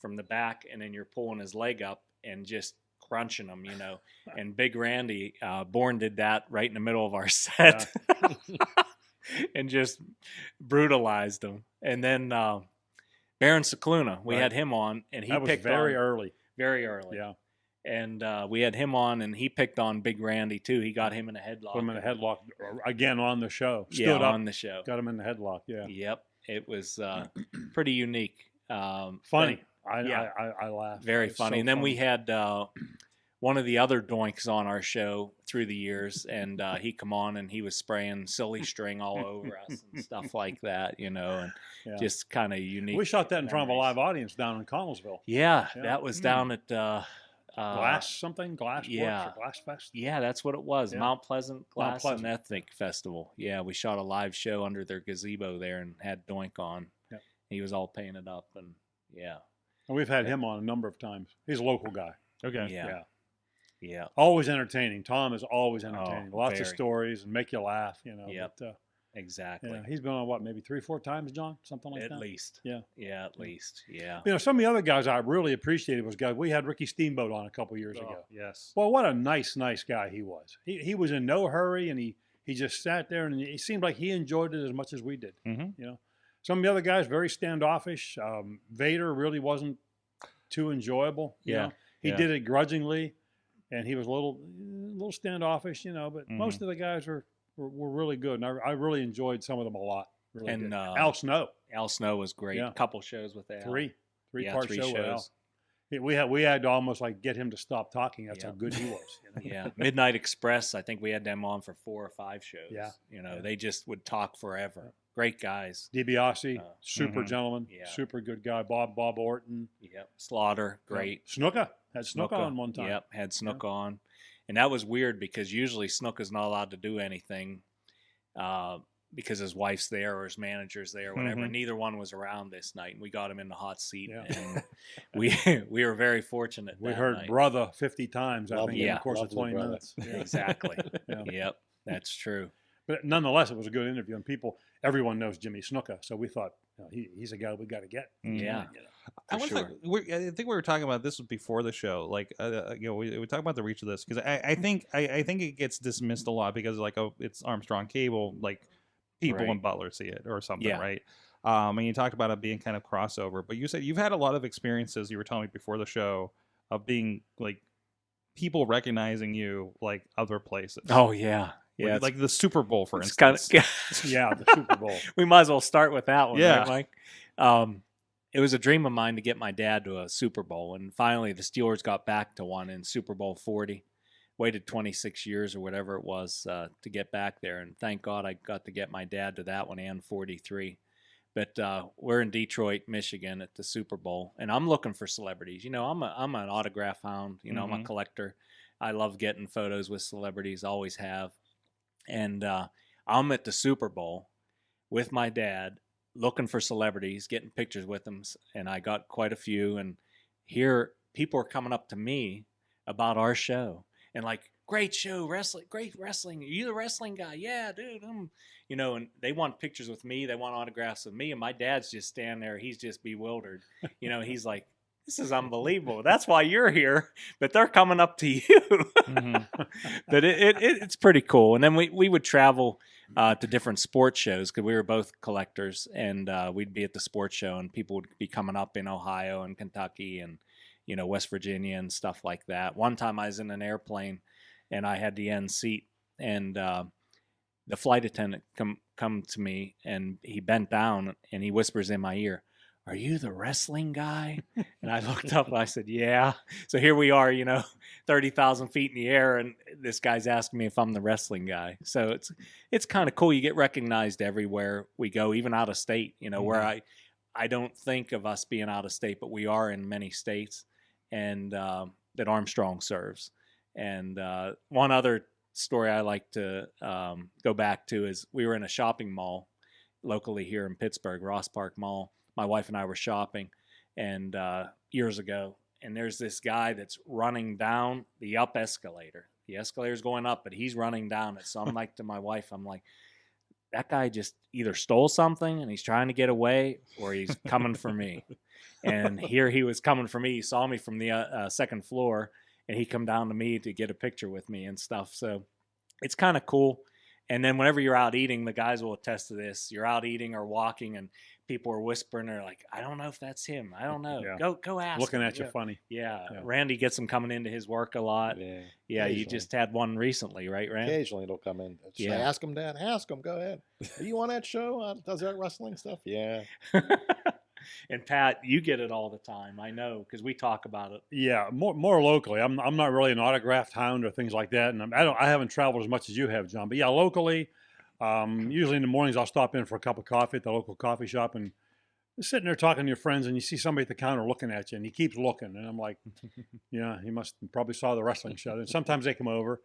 from the back, and then you're pulling his leg up and just crunching him, you know. And Big Randy, Bourne did that right in the middle of our set. And just brutalized him. And then Baron Cicluna, we had him on, and he picked very early. Very early. Yeah. And we had him on, and he picked on Big Randy, too. He got him in a headlock. Put him in a headlock again on the show. Stood up on the show. Got him in the headlock, Yep. It was pretty unique. Funny. I laughed. Very funny. So and then funny. we had one of the other Doinks on our show through the years, and he come on, and he was spraying silly string all over us and stuff like that, you know, and just kind of unique. We shot that in front of a live audience down in Connellsville. Yeah, that was down at Glass Works or Glass Fest. Yeah, that's what it was. Yeah. Mount Pleasant Glass and Ethnic Festival. Yeah, we shot a live show under their gazebo there and had Doink on. Yeah. He was all painted up, and And we've had him on a number of times. He's a local guy. Okay. Yeah. Always entertaining. Tom is always entertaining. Lots of very. stories and make you laugh, you know. Yep. But, Exactly. he's been on, what, maybe 3 or 4 times, John? Something like that? At least. Yeah. Yeah, at least. Yeah. You know, some of the other guys I really appreciated was guys. We had Ricky Steamboat on a couple years ago. Yes. Well, what a nice guy he was. He was in no hurry, and he just sat there, and it seemed like he enjoyed it as much as we did. Mm-hmm. You know, some of the other guys very standoffish. Vader really wasn't too enjoyable. You know? He did it grudgingly, and he was a little standoffish. You know, but most of the guys were really good, and I really enjoyed some of them a lot. Really And did. Al Snow. Al Snow was great. Yeah. A couple shows with Al. Three-part three show with Al. shows. We had to almost like get him to stop talking. That's how good he was. You know? Yeah. Midnight Express, I think we had them on for 4 or 5 shows. Yeah. You know, they just would talk forever. Great guys. DiBiase, super gentleman, Yeah. super good guy. Bob Orton. Yep. Slaughter, great. Snuka. Had Snuka on one time. Yep, had Snook on. And that was weird because usually Snook is not allowed to do anything because his wife's there or his manager's there or whatever. Neither one was around this night, and we got him in the hot seat. Yeah. And we were very fortunate. We that heard night. brother 50 times, I Lovely. think, in Yeah. the course of Lovely 20 brother. minutes. Yeah. Exactly. Yeah. Yep, that's true. But nonetheless, it was a good interview, and everyone knows Jimmy Snuka, so we thought, he's a guy we got to get. Yeah. I For think we were talking about this before the show. Like, we talk about the reach of this because I think it gets dismissed a lot because it's Armstrong Cable, like people in Butler see it or something, right? And you talked about it being kind of crossover, but you said you've had a lot of experiences. You were telling me before the show of being like people recognizing you like other places. Oh yeah. Yeah, like the Super Bowl, for it's instance. Yeah, the Super Bowl. We might as well start with that one, Yeah. right, Mike? It was a dream of mine to get my dad to a Super Bowl, and finally the Steelers got back to one in Super Bowl 40. Waited 26 years or whatever it was to get back there, and thank God I got to get my dad to that one and 43. But we're in Detroit, Michigan at the Super Bowl, and I'm looking for celebrities. You know, I'm an autograph hound. You know, I'm a collector. I love getting photos with celebrities, always have. And I'm at the Super Bowl with my dad looking for celebrities, getting pictures with them, and I got quite a few. And here people are coming up to me about our show and like, great show, great wrestling. Are you the wrestling guy? Yeah, dude. You know, and they want pictures with me. They want autographs with me. And my dad's just standing there. He's just bewildered. You know, he's like, this is unbelievable. That's why you're here, but they're coming up to you. But it's pretty cool. And then we would travel to different sports shows because we were both collectors, and we'd be at the sports show, and people would be coming up in Ohio and Kentucky and, you know, West Virginia and stuff like that. One time I was in an airplane, and I had the end seat, and the flight attendant come to me, and he bent down, and he whispers in my ear, are you the wrestling guy? And I looked up and I said, yeah. So here we are, 30,000 feet in the air, and this guy's asking me if I'm the wrestling guy. So it's kind of cool. You get recognized everywhere we go, even out of state, where I don't think of us being out of state, but we are in many states, and that Armstrong serves. And one other story I like to go back to is we were in a shopping mall locally here in Pittsburgh, Ross Park Mall. My wife and I were shopping and years ago, and there's this guy that's running down the up escalator. The escalator's going up, but he's running down it. So I'm like to my wife, I'm like, that guy just either stole something and he's trying to get away, or he's coming for me. And here he was coming for me. He saw me from the second floor, and he come down to me to get a picture with me and stuff. So it's kind of cool. And then whenever you're out eating, the guys will attest to this. You're out eating or walking, and people are whispering. They're like, I don't know if that's him. I don't know. Yeah. Go ask Looking him. at you funny. Yeah. Yeah. Randy gets them coming into his work a lot. Yeah. Yeah, you Occasionally. just had one recently, right, Randy? Occasionally it'll come in. Should I Yeah. ask him, Dad? Ask him. Go ahead. Are you on that show? Does that wrestling stuff? Yeah. And Pat, you get it all the time. I know, because we talk about it. Yeah, more locally. I'm not really an autographed hound or things like that, and I haven't traveled as much as you have, John. But yeah, locally, usually in the mornings I'll stop in for a cup of coffee at the local coffee shop, and you're sitting there talking to your friends, and you see somebody at the counter looking at you, and he keeps looking, and I'm like, yeah, he must probably saw the wrestling show. And sometimes they come over,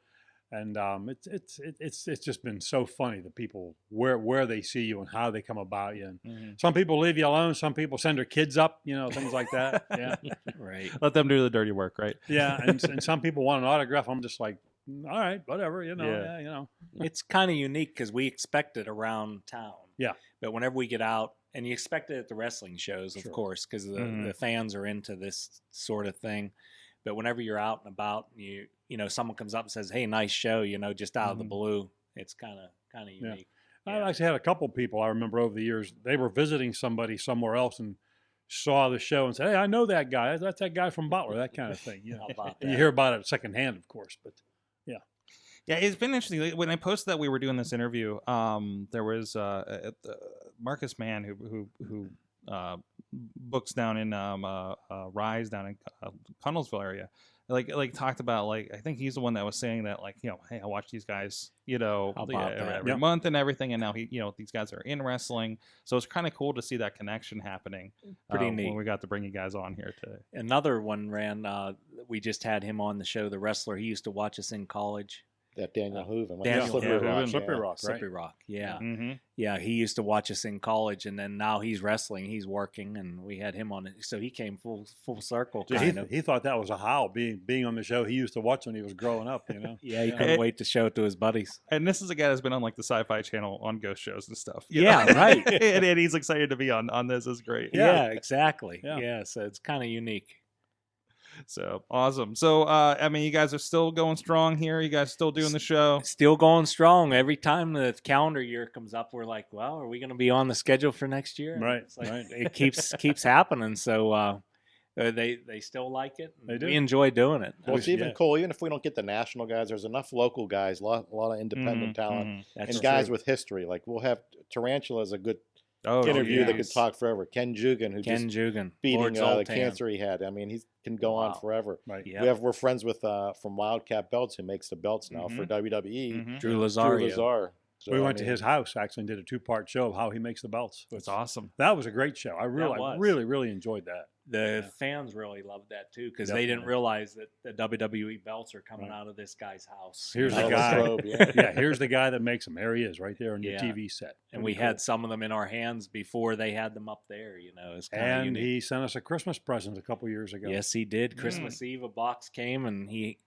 and it's just been so funny, the people where they see you and how they come about you. And some people leave you alone. Some people send their kids up, things like that. Yeah, Right. Let them do the dirty work, right? yeah. And some people want an autograph. I'm just like, all right, whatever, Yeah. yeah. It's kind of unique because we expect it around town. Yeah. But whenever we get out, and you expect it at the wrestling shows, of Sure. course, because the fans are into this sort of thing. But whenever you're out and about, and someone comes up and says, "Hey, nice show," just out of the blue, it's kind of unique. I actually had a couple people I remember over the years. They were visiting somebody somewhere else and saw the show and said, "Hey, I know that guy. That's that guy from Butler." That kind of thing. How about And you that? hear about it secondhand, of course, but Yeah, it's been interesting. When I posted that we were doing this interview, there was Marcus Mann who books down in Rise down in Connellsville area. Like talked about, I think he's the one that was saying that, hey, I watch these guys, about that? every Yep. month and everything, and now these guys are in wrestling, so it's kind of cool to see that connection happening. Pretty neat. When we got to bring you guys on here today. Another one we just had him on the show, the wrestler. He used to watch us in college. That Daniel Hooven. Daniel Slippery Hooven. Rock, Slippery yeah. Rock, right? Slippery Rock, yeah. Mm-hmm. Yeah, he used to watch us in college, and then now he's wrestling. He's working, and we had him on it. So he came full circle, Yeah, kind of. he thought that was a howl being on the show. He used to watch when he was growing up. Yeah, he couldn't wait to show it to his buddies. And this is a guy that's been on the Sci-Fi Channel on ghost shows and stuff. Yeah, right. and he's excited to be on this. Is great. Yeah, exactly. Yeah. Yeah, so it's kind of unique. So awesome. So you guys are still going strong here. You guys still doing the show? Still going strong. Every time the calendar year comes up, we're like, well, are we going to be on the schedule for next year? Right, It's like, right. It keeps happening. So they still like it. They do. We enjoy doing it. Well, it's even Yeah. cool. Even if we don't get the national guys, there's enough local guys, a lot of independent talent, That's and guys true. with history. Like we'll have Tarantula as a good Oh, interview that could yes. talk forever. Ken Jugan, who Ken just Jugan, beating Lord the Zoltan. cancer he had. I mean, he can go on Wow. forever. Right. Yep. We're friends with from Wildcat Belts, who makes the belts now for WWE. Mhm. Drew Drew Lazario. Lazar. So, We I went to mean, his house actually and did a 2-part show of how he makes the belts. That's awesome. That was a great show. I was. really enjoyed that. The fans really loved that too because they didn't Definitely. realize that the WWE belts are coming out of this guy's house. Here's out the of guy. robe, yeah. Yeah, here's the guy that makes them. There he is, right there on your Yeah. TV set. And Pretty we had some of them in our hands before they had them up there. It's kind of And unique. he sent us a Christmas present a couple years ago. Yes, he did. Christmas Eve, a box came and he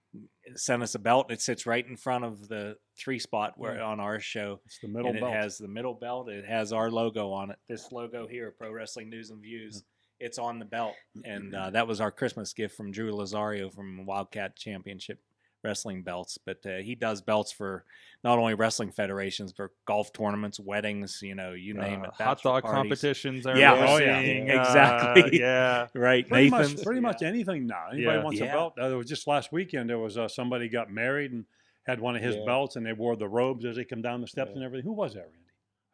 sent us a belt. And it sits right in front of the 3-spot where on our show. It's the middle And belt. it has the middle belt. It has our logo on it. This logo here, Pro Wrestling News and Views. It's on the belt. And that was our Christmas gift from Drew Lazario from Wildcat Championship Wrestling belts. But he does belts for not only wrestling federations, but golf tournaments, weddings, you name it. Hot bachelor dog parties. competitions. Yeah. we're Oh, yeah. seeing, Exactly. yeah. Right. Pretty Nathan's. much anything now. Anybody Yeah. wants a Yeah. belt? There was just last weekend. There was somebody got married and had one of his Yeah. belts, and they wore the robes as they come down the steps Yeah. and everything. Who was that, Randy?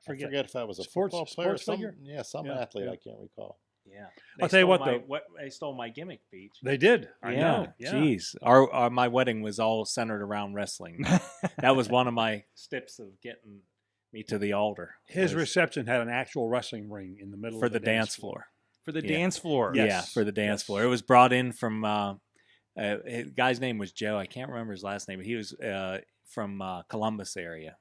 I forget if that was a Sports- football player or sports figure? some Yeah, athlete. yeah. I can't recall. Yeah. I'll tell you what, they stole my gimmick speech. They did. I Yeah. know. Yeah. Jeez. My wedding was all centered around wrestling. That was one of my steps of getting me to the altar. His reception had an actual wrestling ring in the middle for of the dance floor. For the dance floor. Yes. Yeah, for the dance floor. It was brought in from the guy's name was Joe. I can't remember his last name, but he was from Columbus area.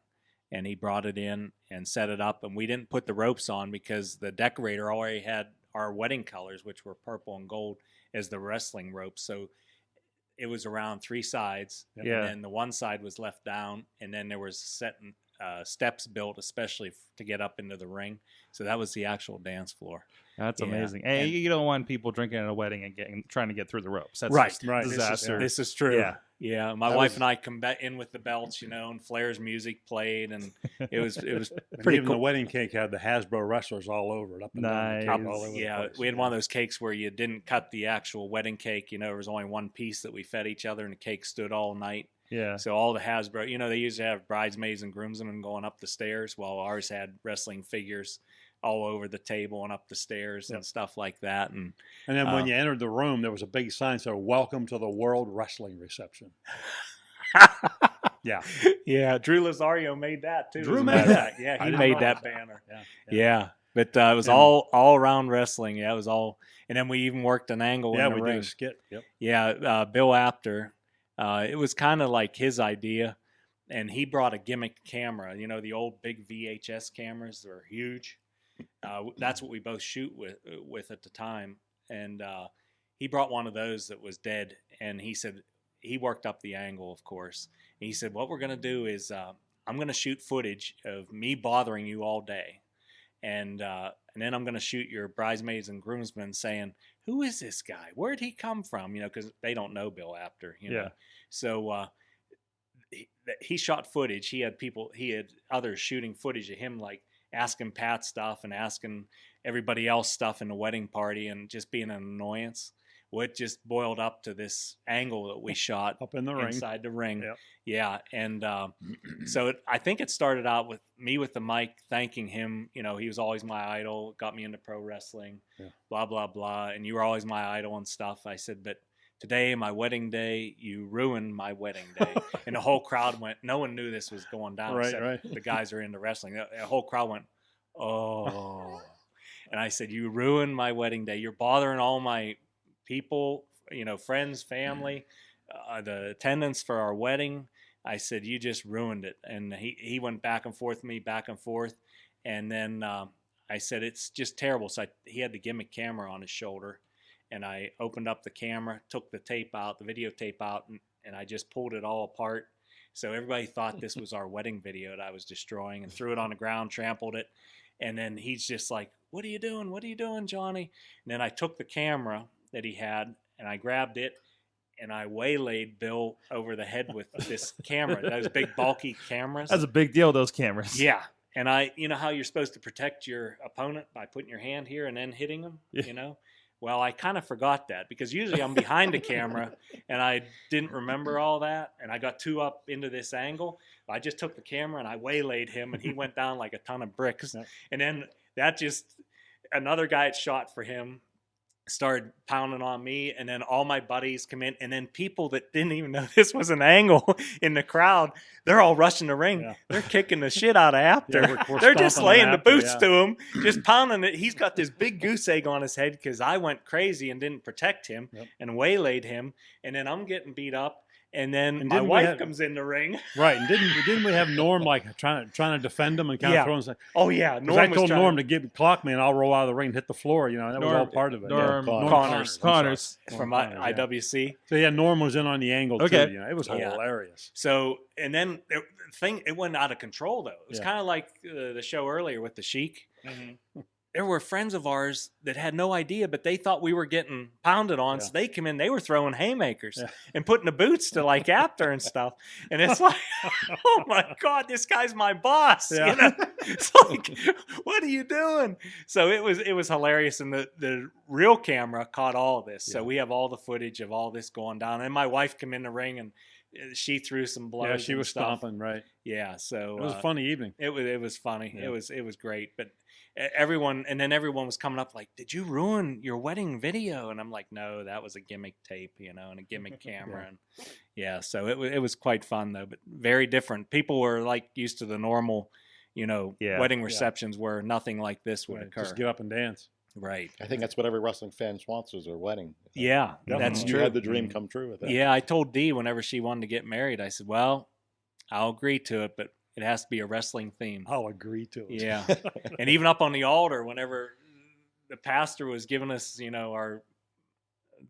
And he brought it in and set it up. And we didn't put the ropes on because the decorator already had our wedding colors, which were purple and gold, as the wrestling ropes. So it was around 3 sides. Yeah. And then the one side was left down. And then there was steps built especially to get up into the ring. So that was the actual dance floor. That's amazing. Hey, you don't want people drinking at a wedding and trying to get through the ropes. That's Right. disaster. This is true. Yeah. Yeah, my wife and I come back in with the belts, and Flair's music played, and it was pretty even cool. the wedding cake had the Hasbro wrestlers all over it, up and down the cake, all over the place. We had one of those cakes where you didn't cut the actual wedding cake. There was only one piece that we fed each other, and the cake stood all night. Yeah. So all the Hasbro, they usually have bridesmaids and groomsmen going up the stairs, while ours had wrestling figures all over the table and up the stairs and stuff like that. And then when you entered the room, there was a big sign that said, "Welcome to the World Wrestling Reception." Yeah. Yeah, Drew Lazario made that too. Drew made that. Yeah, I he didn't made know that that. banner. Yeah. But it was all around wrestling. Yeah, it was all. And then we even worked an angle in the we ring. did a skit. Yep. Yeah, Bill Apter. It was kind of like his idea, and he brought a gimmick camera. The old big VHS cameras. They're huge. That's what we both shoot with at the time. And he brought one of those that was dead, and he said he worked up the angle, of course. And he said, what we're going to do is I'm going to shoot footage of me bothering you all day. And then I'm going to shoot your bridesmaids and groomsmen saying, who is this guy? Where'd he come from? Because they don't know Bill Apter. Yeah. So he shot footage. He had others shooting footage of him, like asking Pat stuff and asking everybody else stuff in the wedding party and just being an annoyance. Well, it just boiled up to this angle that we shot up in the ring, inside the ring. Yep. Yeah. And so I think it started out with me with the mic, thanking him. He was always my idol, got me into pro wrestling, blah, blah, blah. And you were always my idol and stuff. I said, but today, my wedding day, you ruined my wedding day. And the whole crowd went, no one knew this was going down except the guys are into wrestling. The whole crowd went, oh. And I said, you ruined my wedding day. You're bothering all my people, friends, family, the attendance for our wedding. I said, you just ruined it. And he went back and forth with me, back and forth. And then I said, it's just terrible. So he had the gimmick camera on his shoulder. And I opened up the camera, took the tape out, the videotape out, and I just pulled it all apart. So everybody thought this was our wedding video that I was destroying, and threw it on the ground, trampled it. And then he's just like, what are you doing? What are you doing, Johnny? And then I took the camera that he had, and I grabbed it, and I waylaid Bill over the head with this camera, those big bulky cameras. That's a big deal, those cameras. Yeah. And how you're supposed to protect your opponent by putting your hand here and then hitting them, Well, I kind of forgot that because usually I'm behind the camera and I didn't remember all that. And I got too up into this angle. I just took the camera and I waylaid him and he went down like a ton of bricks. And then another guy had shot for him started pounding on me, and then all my buddies come in, and then people that didn't even know this was an angle in the crowd, they're all rushing the ring. Yeah. They're kicking the shit out of Apter. They're just laying the boots to him, just pounding it. He's got this big goose egg on his head because I went crazy and didn't protect him and waylaid him, and then I'm getting beat up. And then my wife comes in the ring. Right. And didn't we have Norm like trying to defend him and kind of throwing something? Oh, yeah. I told Norm to clock me and I'll roll out of the ring and hit the floor. That was all part of it. Norm Connors from IWC. So, Norm was in on the angle, too. It was hilarious. So, and then it went out of control, though. It was kind of like the show earlier with the Sheik. Mm-hmm. There were friends of ours that had no idea, but they thought we were getting pounded on. So they come in, they were throwing haymakers and putting the boots to like Apter and stuff. And it's like, oh my God, this guy's my boss. It's like, what are you doing? So it was hilarious. And the real camera caught all of this. So we have all the footage of all this going down. And my wife came in the ring and she threw some blows. Yeah, she was stomping, right? Yeah. So it was a funny evening. It was funny. Yeah. It was great. But everyone was coming up like, "Did you ruin your wedding video?" And I'm like, "No, that was a gimmick tape, and a gimmick camera." And so it was quite fun though, but very different. People were like used to the normal, wedding receptions where nothing like this would occur. Just get up and dance. Right. I think that's what every wrestling fan wants is their wedding. Yeah, that's You true. had the dream come true with that. Yeah, I told Dee whenever she wanted to get married, I said, "Well, I'll agree to it, but it has to be a wrestling theme." I'll agree to it. Yeah. And even up on the altar, whenever the pastor was giving us, our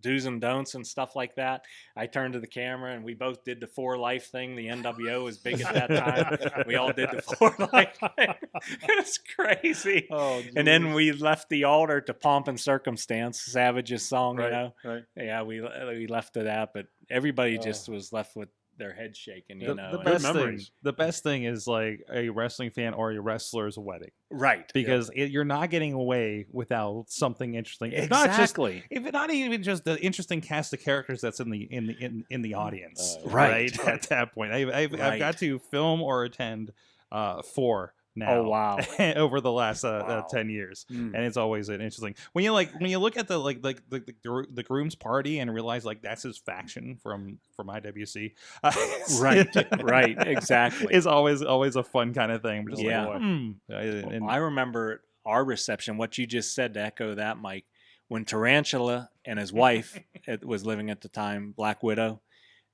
do's and don'ts and stuff like that, I turned to the camera and we both did the 4 Life thing. The NWO was big at that time. We all did the 4 Life thing. It was crazy. Oh, and then we left the altar to Pomp and Circumstance, Savage's song, Right. Yeah, we left to that, but everybody just was left with their head shaking, The best thing is like a wrestling fan or a wrestler's wedding, right? Because you're not getting away without something interesting. It's exactly. not even just the interesting cast of characters that's in the audience, right? At that point, I've got to film or attend 4 now. Oh wow! Over the last 10 years, and it's always an interesting when you look at the groom's party and realize like that's his faction from IWC. Right, exactly. It's always a fun kind of thing. Just I remember our reception. What you just said to echo that, Mike, when Tarantula and his wife was living at the time, Black Widow.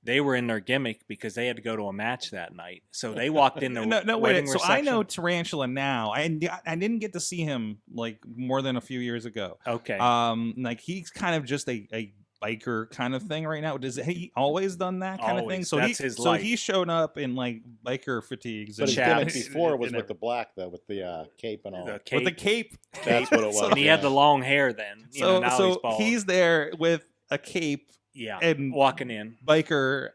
They were in their gimmick because they had to go to a match that night. So they walked in the wedding reception. So I know Tarantula now. I didn't get to see him like more than a few years ago. Okay. Like he's kind of just a biker kind of thing right now. Does he always done that kind of thing? So that's his life. He showed up in like biker fatigues. But and his gimmick before was with the black though, with the cape and all. With the cape. That's what it was. And he had the long hair then. Now he's there with a cape. Yeah, and walking in biker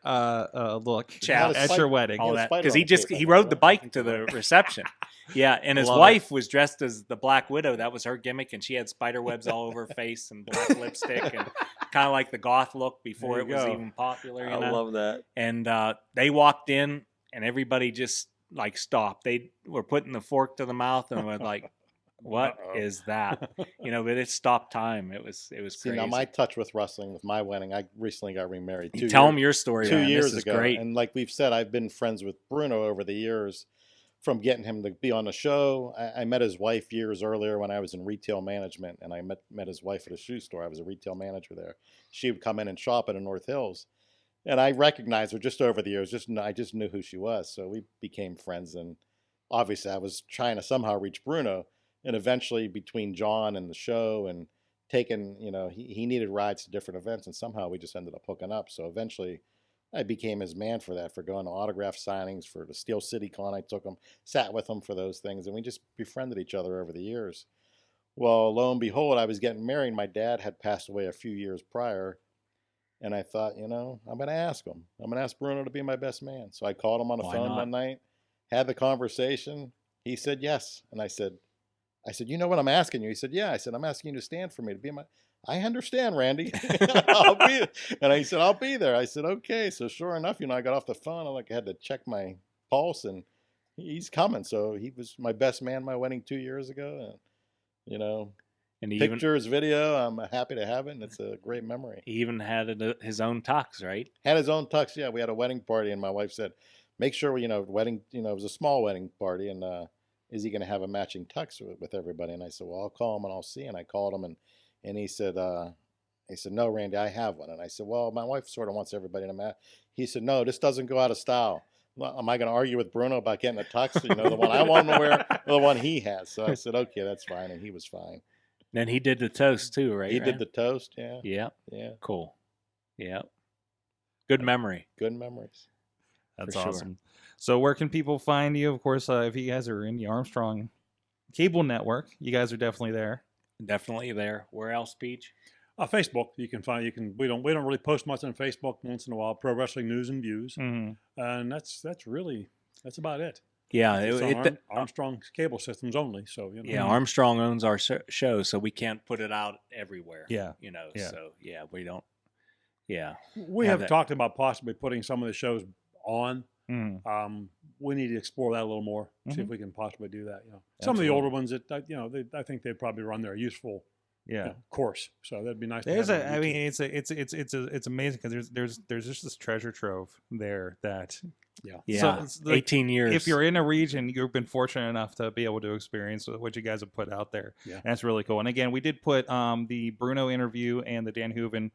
look at your wedding, all that because he rode the bike to the reception. Yeah, and his wife was dressed as the Black Widow. That was her gimmick, and she had spider webs all over her face and black lipstick, and kind of like the goth look before it was even popular. I love that. And they walked in, and everybody just like stopped. They were putting the fork to the mouth and were like, "What is that?" But it stopped time. It was crazy. Now my touch with wrestling, with my wedding, I recently got remarried. Tell them your story. 2 years this ago, is great. And like we've said, I've been friends with Bruno over the years, from getting him to be on the show. I met his wife years earlier when I was in retail management, and I met his wife at a shoe store. I was a retail manager there. She would come in and shop in the North Hills, and I recognized her just over the years. I just knew who she was, so we became friends. And obviously, I was trying to somehow reach Bruno. And eventually, between John and the show and taking, he needed rides to different events, and somehow we just ended up hooking up. So eventually, I became his man for that, for going to autograph signings, for the Steel City Con. I took him, sat with him for those things, and we just befriended each other over the years. Well, lo and behold, I was getting married. My dad had passed away a few years prior, and I thought, I'm going to ask him. I'm going to ask Bruno to be my best man. So I called him on the phone one night, had the conversation. He said yes, and I said, you know what I'm asking you? He said, yeah. I said, I'm asking you to stand for me, to be my... I understand, Randy. I'll be... And I said, I'll be there. I said, okay. So sure enough, I got off the phone. I had to check my pulse, and he's coming. So he was my best man my wedding 2 years ago. And, and pictures, video, I'm happy to have it, and it's a great memory. He even had his own tux, right? Had his own tux, yeah. We had a wedding party, and my wife said, make sure, wedding, it was a small wedding party, and is he going to have a matching tux with everybody? And I said, well, I'll call him and I'll see. And I called him, and he said, no, Randy, I have one. And I said, well, my wife sort of wants everybody to match. He said, no, this doesn't go out of style. Am I going to argue with Bruno about getting a tux? The one I want to wear, or the one he has? So I said, okay, that's fine. And he was fine. Then he did the toast too, right? He did the toast, yeah. Yeah. Yeah. Cool. Yeah. Good memory. Good memories. That's awesome. So where can people find you? Of course, if you guys are in the Armstrong Cable Network, you guys are definitely there. Definitely there. Where else, Peach? Facebook. We don't really post much on Facebook. Once in a while, Pro Wrestling News and Views, and that's about it. Yeah, it's Armstrong Cable Systems only. So yeah, Armstrong owns our show, so we can't put it out everywhere. Yeah, So yeah, we don't. Yeah, we have talked about possibly putting some of the shows on We need to explore that a little more. See if we can possibly do that. Some of the older ones that I think they'd probably run their useful course. So that'd be nice. I mean, it's amazing because there's just this treasure trove there that. Yeah. So 18 years. If you're in a region, you've been fortunate enough to be able to experience what you guys have put out there. Yeah. And that's really cool. And again, we did put the Bruno interview and the Dan Hooven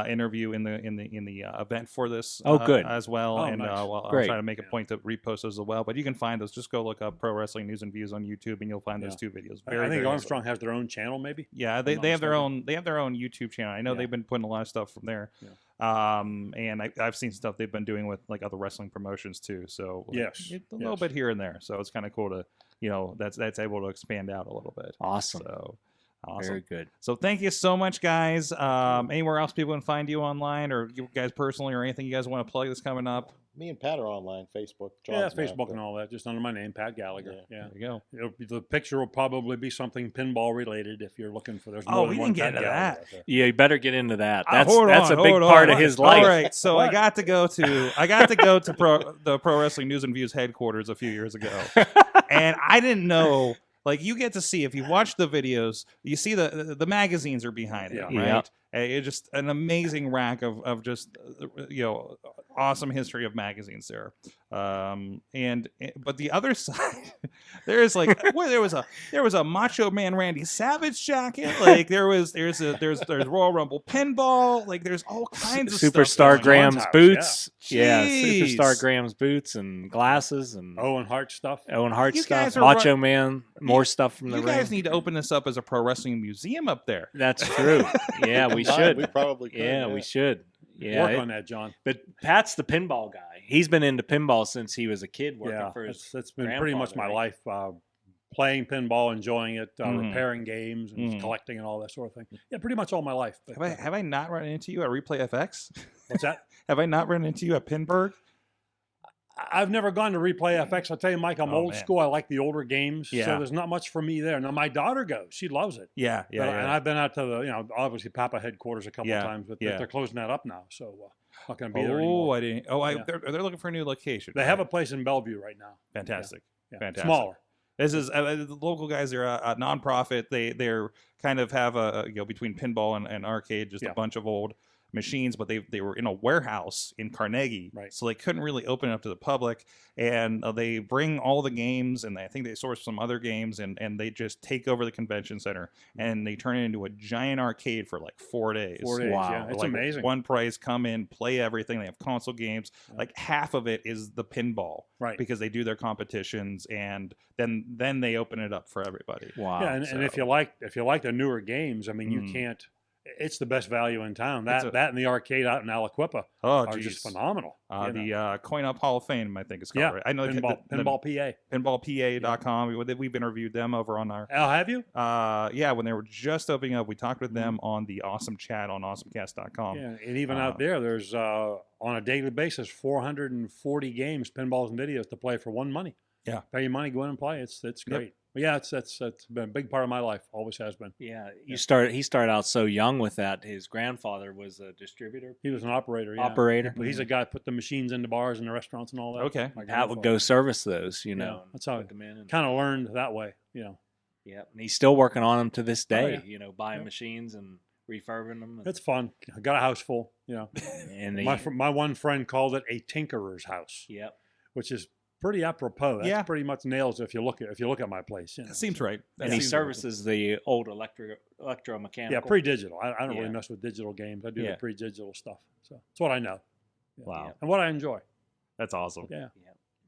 interview in the event for this good. As well. Oh, and nice. I'll try to make a point to repost those as well. But you can find those. Just go look up Pro Wrestling News and Views on YouTube, and you'll find those two videos. I think Armstrong has their own channel, maybe. Yeah, they have their own YouTube channel. I know they've been putting a lot of stuff from there. Yeah. And I've seen stuff they've been doing with like other wrestling promotions too. So a little bit here and there. So it's kind of cool to that's able to expand out a little bit. Awesome. So awesome. Very good. So thank you so much, guys. Anywhere else people can find you online, or you guys personally, or anything you guys want to plug that's coming up? Me and Pat are online, Facebook. Facebook and all that, just under my name, Pat Gallagher. Yeah. There you go. The picture will probably be something pinball related if you're looking for. There's we didn't get into that. Yeah, you better get into that. Hold that's on, a big part of his life. All right, so I got to go to the Pro Wrestling News and Views headquarters a few years ago, and I didn't know. Like, you get to see, if you watch the videos, you see the magazines are behind it, right? Yeah. It's just an amazing rack of just awesome history of magazines there. But the other side, there's like there was a Macho Man Randy Savage jacket. Like there's Royal Rumble pinball. Like there's all kinds of Superstar stuff. Graham's boots. Yeah, Jeez. Superstar Graham's boots and glasses and Owen Hart stuff. You guys are Macho Man, more stuff from the ring. You guys need to open this up as a pro wrestling museum up there. That's true. Yeah, we should. We probably could. Yeah, we should. Yeah, work on that, John. But Pat's the pinball guy. He's been into pinball since he was a kid, working for his. That's been pretty much my life. Playing pinball, enjoying it, repairing games, and collecting, and all that sort of thing. Yeah, pretty much all my life. But, have I not run into you at Replay FX? What's that? Have I not run into you at Pinburg? I've never gone to Replay FX. I'll tell you, Mike, I'm old school. I like the older games. Yeah. So there's not much for me there. Now, my daughter goes. She loves it. Yeah. And I've been out to the, obviously Papa headquarters a couple of times, but they're closing that up now. So not going to be there anymore. They're looking for a new location. They have a place in Bellevue right now. Fantastic. Yeah. Fantastic. Smaller. This is the local guys. They're a nonprofit. They're kind of have between pinball and arcade, just a bunch of old machines, but they were in a warehouse in Carnegie, so they couldn't really open it up to the public. And they bring all the games, and I think they source some other games, and they just take over the convention center, and they turn it into a giant arcade for like 4 days. 4 days, wow, it's amazing. One price, come in, play everything. They have console games. Like half of it is the pinball, because they do their competitions, and then they open it up for everybody. Wow. Yeah, and if you like the newer games, I mean, you can't. It's the best value in town. That and the arcade out in Aliquippa are just phenomenal. The Coin Up Hall of Fame, I think it's called. Right? I know Pinball PA. PinballPA.com. We've interviewed them over on our. Oh, have you? When they were just opening up, we talked with them on the Awesome Chat on AwesomeCast.com. Yeah, and even out there's on a daily basis 440 games, pinballs and videos to play for one money. Yeah, pay your money, go in and play. It's great. Yep. But yeah, it's been a big part of my life. Always has been. Yeah, he started out so young with that. His grandfather was a distributor. He was an operator. Yeah. Operator. But he's a guy that put the machines in the bars and the restaurants and all that. Okay. Pat would go service those. That's how I kind of learned that way. Yeah, and he's still working on them to this day. Buying machines and refurbing them. It's fun. I got a house full. And my one friend called it a tinkerer's house. Yep. Which is pretty apropos. That's pretty much nails if you look at my place. That seems right. And he services the old electromechanical. Yeah, pre-digital. I don't really mess with digital games. I do the pre-digital stuff. So it's what I know. Yeah. Wow. And what I enjoy. That's awesome. Yeah.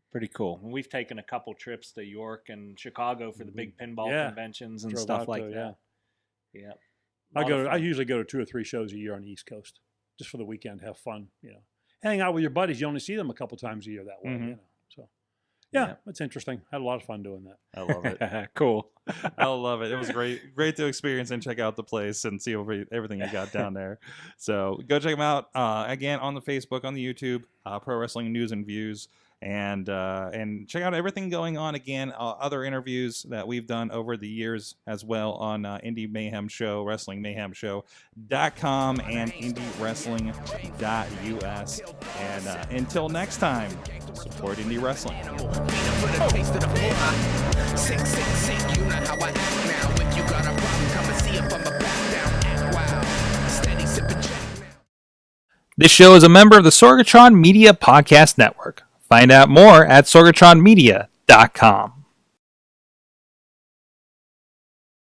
Pretty cool. We've taken a couple trips to York and Chicago for the big pinball conventions and stuff like that. Yeah. I usually go to 2 or 3 shows a year on the East Coast, just for the weekend, have fun. Hang out with your buddies. You only see them a couple times a year that way. So. Yeah, it's interesting. I had a lot of fun doing that. I love it. Cool. I love it. It was great to experience and check out the place and see everything you got down there. So go check them out again on the Facebook, on the YouTube, Pro Wrestling News and Views. And check out everything going on again. Other interviews that we've done over the years as well on Indie Mayhem Show, WrestlingMayhemShow.com and IndyWrestling.us. And until next time, support Indie Wrestling. You know how I act now. If you got a problem, come and see if I'm a back down. Act wild. Steady sipping Jack now. This show is a member of the Sorgatron Media Podcast Network. Find out more at sorgatronmedia.com.